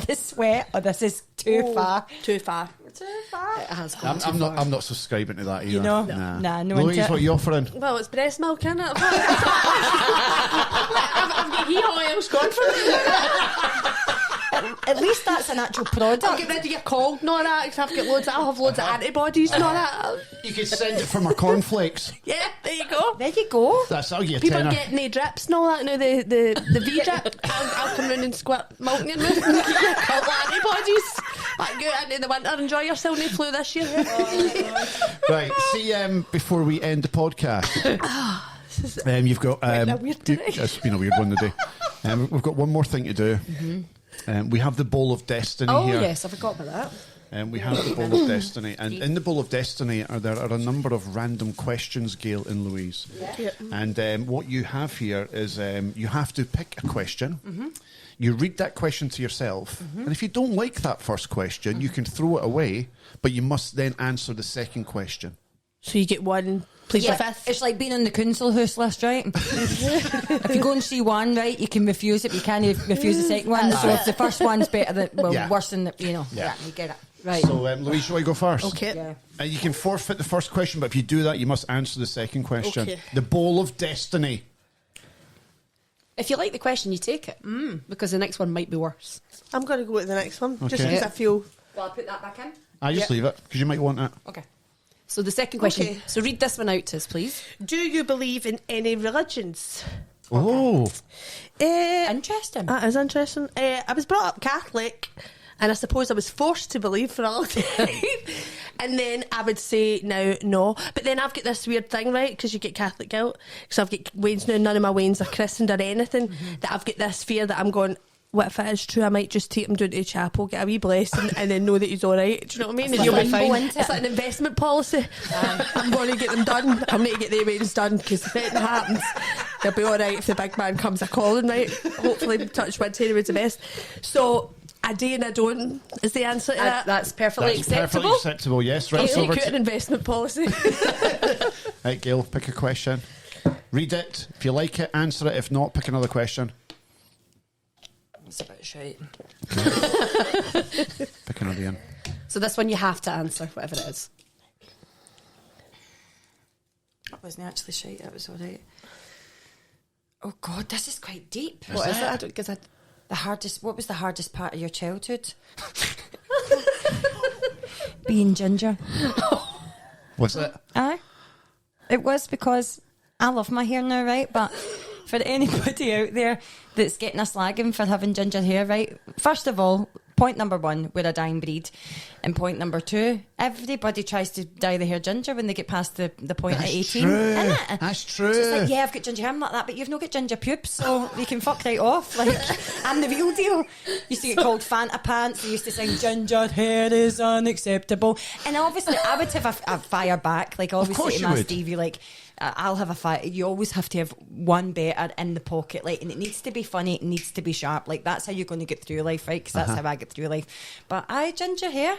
[SPEAKER 1] This sweat, this is too far.
[SPEAKER 4] Too far.
[SPEAKER 1] Too far.
[SPEAKER 3] It has gone too far.
[SPEAKER 2] I'm not subscribing to that either.
[SPEAKER 1] You know?
[SPEAKER 2] Nah,
[SPEAKER 1] no.
[SPEAKER 2] Louise, what are you offering?
[SPEAKER 4] Well, it's breast milk, isn't it? I've got heat oil's gone for me.
[SPEAKER 1] At least that's an actual product.
[SPEAKER 4] I'll get rid of your cold and all that, because I'll have loads of antibodies and all that.
[SPEAKER 2] You could send it from our cornflix.
[SPEAKER 4] Yeah, there you go.
[SPEAKER 1] There you go.
[SPEAKER 2] I'll get a
[SPEAKER 4] People
[SPEAKER 2] tenner.
[SPEAKER 4] getting the drips and all that, the V-drip. I'll come round and squirt milk in your mouth and give you a couple of antibodies. Like, go into the winter, enjoy yourself, no flu this year.
[SPEAKER 2] Right, see, before we end the podcast, you've got...
[SPEAKER 4] a weird day.
[SPEAKER 2] It's been a weird one today. We've got one more thing to do. We have the Bowl of Destiny here.
[SPEAKER 3] Oh, yes, I forgot about that.
[SPEAKER 2] We have the Bowl of Destiny. And in the Bowl of Destiny, there are a number of random questions, Gayle and Louise.
[SPEAKER 4] Yeah.
[SPEAKER 2] And what you have here is you have to pick a question. You read that question to yourself. And if you don't like that first question, you can throw it away, but you must then answer the second question.
[SPEAKER 4] So you get one, please a fifth.
[SPEAKER 1] It's like being on the council house list, right? If you go and see one, right, you can refuse it, but you can't refuse the second one. So if the first one's better than, worse than the, you get it. Right.
[SPEAKER 2] So, Louise, shall I go first?
[SPEAKER 4] Okay.
[SPEAKER 1] Yeah.
[SPEAKER 2] You can forfeit the first question, but if you do that, you must answer the second question.
[SPEAKER 4] Okay.
[SPEAKER 2] The Bowl of Destiny.
[SPEAKER 3] If you like the question, you take it. Because the next one might be worse.
[SPEAKER 4] I'm going to go with the next one, just
[SPEAKER 2] Okay.
[SPEAKER 4] because I feel...
[SPEAKER 1] Well, I'll put that back in.
[SPEAKER 2] I just leave it, because you might want it.
[SPEAKER 1] Okay.
[SPEAKER 3] So the second question.
[SPEAKER 4] Okay.
[SPEAKER 3] So read this one out to us, please.
[SPEAKER 4] Do you believe in any religions?
[SPEAKER 2] Oh.
[SPEAKER 1] Interesting.
[SPEAKER 4] That is interesting. I was brought up Catholic, and I suppose I was forced to believe for a long time. And then I would say now, no. But then I've got this weird thing, right? Because you get Catholic guilt. Because I've got Waynes now, none of my Waynes are christened or anything. That I've got this fear that I'm going, what if it is true? I might just take him down to the chapel, get a wee blessing, and then know that he's all right. Do you know what I mean?
[SPEAKER 1] It's
[SPEAKER 4] And you'll
[SPEAKER 1] like
[SPEAKER 4] be
[SPEAKER 1] limbo,
[SPEAKER 4] fine.
[SPEAKER 1] isn't it?
[SPEAKER 4] It's like an investment policy. I'm going to get them done. I'm going to get the Waynes done, because if anything happens, they'll be all right if the big man comes a calling, right? Hopefully, touch wood, Terry was the best. So I do and I don't is the answer to that.
[SPEAKER 3] That's perfectly
[SPEAKER 2] That's
[SPEAKER 3] acceptable.
[SPEAKER 2] perfectly acceptable, yes. Right,
[SPEAKER 4] It's
[SPEAKER 2] so
[SPEAKER 4] like
[SPEAKER 2] over
[SPEAKER 4] an
[SPEAKER 2] to...
[SPEAKER 4] investment policy.
[SPEAKER 2] Right, Gayle, pick a question. Read it. If you like it, answer it. If not, pick another question.
[SPEAKER 1] It's a bit shite.
[SPEAKER 2] Pick another one.
[SPEAKER 3] So this one you have to answer, whatever it is.
[SPEAKER 1] That wasn't actually shite. That was all right. Oh God, this is quite deep.
[SPEAKER 3] What is it? I don't, because I...
[SPEAKER 1] The hardest. What was the hardest part of your childhood? Being ginger.
[SPEAKER 2] What's it?
[SPEAKER 1] Aye. It was because I love my hair now, right? But for anybody out there that's getting a slagging for having ginger hair, right? First of all, point number one, we're a dying breed. And point number two, everybody tries to dye the hair ginger when they get past the point at 18.
[SPEAKER 2] True.
[SPEAKER 1] Innit?
[SPEAKER 2] That's true.
[SPEAKER 1] So it's like, yeah, I've got ginger hair, I'm like that, but you've not got ginger pubes, so you can fuck right off. Like, I'm the real deal. Used to get called Fanta Pants. They used to sing, ginger hair is unacceptable. And obviously, I would have a fire back. Like, obviously,
[SPEAKER 2] course
[SPEAKER 1] to
[SPEAKER 2] you
[SPEAKER 1] my
[SPEAKER 2] would.
[SPEAKER 1] Stevie, like, I'll have a fire. You always have to have one better in the pocket, like, and it needs to be funny, it needs to be sharp. Like, that's how you're going to get through life, right? Because that's how I get through life. But ginger hair.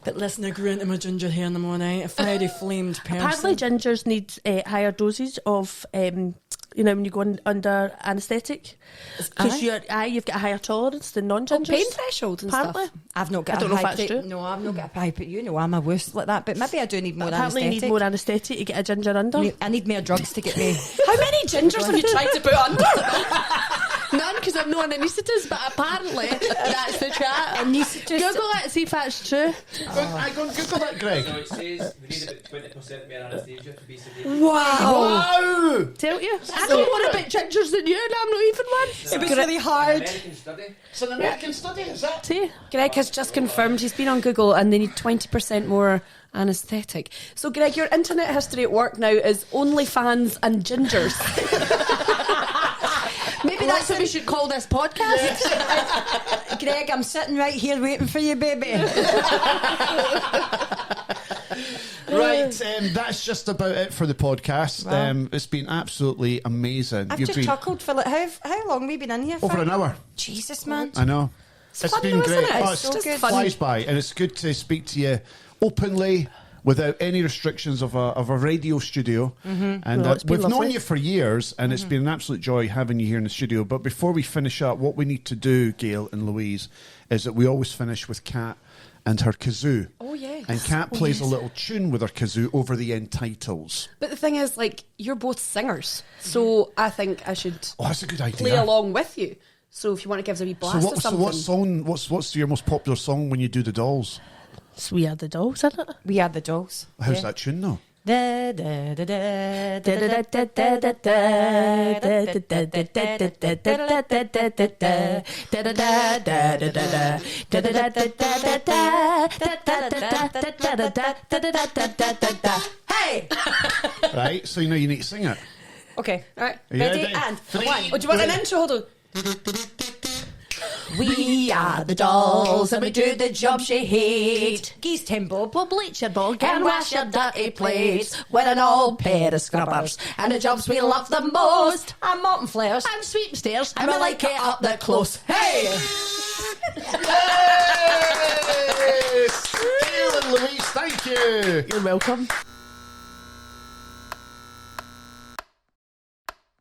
[SPEAKER 1] But listen, I grew into my ginger hair in the morning. A fiery flamed person.
[SPEAKER 4] Apparently, gingers need higher doses of, when you go under anaesthetic, because you've got a higher tolerance than non-gingers.
[SPEAKER 3] Pain threshold and
[SPEAKER 4] Apparently.
[SPEAKER 3] stuff.
[SPEAKER 1] I've not got
[SPEAKER 4] I don't
[SPEAKER 1] a
[SPEAKER 4] know if
[SPEAKER 1] high
[SPEAKER 4] that's true.
[SPEAKER 1] No, I've not got a high, but you know I'm a wuss like that. But maybe I do need more
[SPEAKER 4] Apparently, you
[SPEAKER 1] anaesthetic.
[SPEAKER 4] need more anaesthetic to get a ginger under.
[SPEAKER 1] I need more drugs to get me.
[SPEAKER 3] How many gingers have you tried to put under?
[SPEAKER 4] None, because I'm not an anaesthetist, but apparently that's the chat.
[SPEAKER 1] Anaesthetist.
[SPEAKER 4] Google it, see if that's true.
[SPEAKER 2] I go and Google that, Greg.
[SPEAKER 5] So it says we need about 20% more anaesthesia to be sedated.
[SPEAKER 2] Wow!
[SPEAKER 4] Tell you, I know more about gingers than you, and I'm not even one.
[SPEAKER 1] It was really hard.
[SPEAKER 5] American study.
[SPEAKER 2] It's an American study, is that?
[SPEAKER 4] See?
[SPEAKER 3] Greg has just confirmed he's been on Google and they need 20% more anaesthetic. So, Greg, your internet history at work now is OnlyFans and gingers.
[SPEAKER 4] Maybe that's what we should call this podcast.
[SPEAKER 1] Greg, I'm sitting right here waiting for you, baby.
[SPEAKER 2] Right, that's just about it for the podcast.
[SPEAKER 1] Wow.
[SPEAKER 2] It's been absolutely amazing.
[SPEAKER 1] I've
[SPEAKER 2] You've
[SPEAKER 1] just
[SPEAKER 2] been
[SPEAKER 1] chuckled for like how long have we been in here for?
[SPEAKER 2] over an hour.
[SPEAKER 1] Jesus, man.
[SPEAKER 2] I know. It's
[SPEAKER 3] fun
[SPEAKER 2] been
[SPEAKER 3] though,
[SPEAKER 2] great.
[SPEAKER 3] isn't it?
[SPEAKER 2] Oh,
[SPEAKER 3] It's
[SPEAKER 2] it's
[SPEAKER 3] so good.
[SPEAKER 2] flies by, and it's good to speak to you openly, without any restrictions of a radio studio. And
[SPEAKER 4] Well, it's been
[SPEAKER 2] we've known
[SPEAKER 4] lovely.
[SPEAKER 2] you for years, and it's been an absolute joy having you here in the studio. But before we finish up, what we need to do, Gayle and Louise, is that we always finish with Cat and her kazoo.
[SPEAKER 3] Oh, yes.
[SPEAKER 2] And Cat plays a little tune with her kazoo over the end titles.
[SPEAKER 3] But the thing is, like, you're both singers. So I think I should
[SPEAKER 2] Oh, that's a good idea.
[SPEAKER 3] play along with you. So if you want to give us a wee blast or
[SPEAKER 2] So
[SPEAKER 3] something.
[SPEAKER 2] what song? What's your most popular song when you do the dolls?
[SPEAKER 4] It's We Are the Dolls, isn't it?
[SPEAKER 1] We are the dolls.
[SPEAKER 2] How's that tune though?
[SPEAKER 1] Da, da, da, da, da, da, da, Hey!
[SPEAKER 2] Right, so you know you need to sing it.
[SPEAKER 1] Okay,
[SPEAKER 3] Right.
[SPEAKER 2] Are you
[SPEAKER 1] ready?
[SPEAKER 2] ready?
[SPEAKER 1] And
[SPEAKER 2] Three,
[SPEAKER 1] one.
[SPEAKER 3] Oh, do you want an
[SPEAKER 2] Three.
[SPEAKER 3] intro? Hold on.
[SPEAKER 1] We are the dolls and we do the jobs you hate. Geese timble,
[SPEAKER 4] We'll bleach your bog
[SPEAKER 1] and wash your dirty plates with an old pair of scrubbers. And the jobs we love the most are mopping flares.
[SPEAKER 4] and sweeping stairs.
[SPEAKER 1] And we like it up there close. Hey!
[SPEAKER 2] Yes! Gayle and Louise, thank you.
[SPEAKER 4] You're welcome.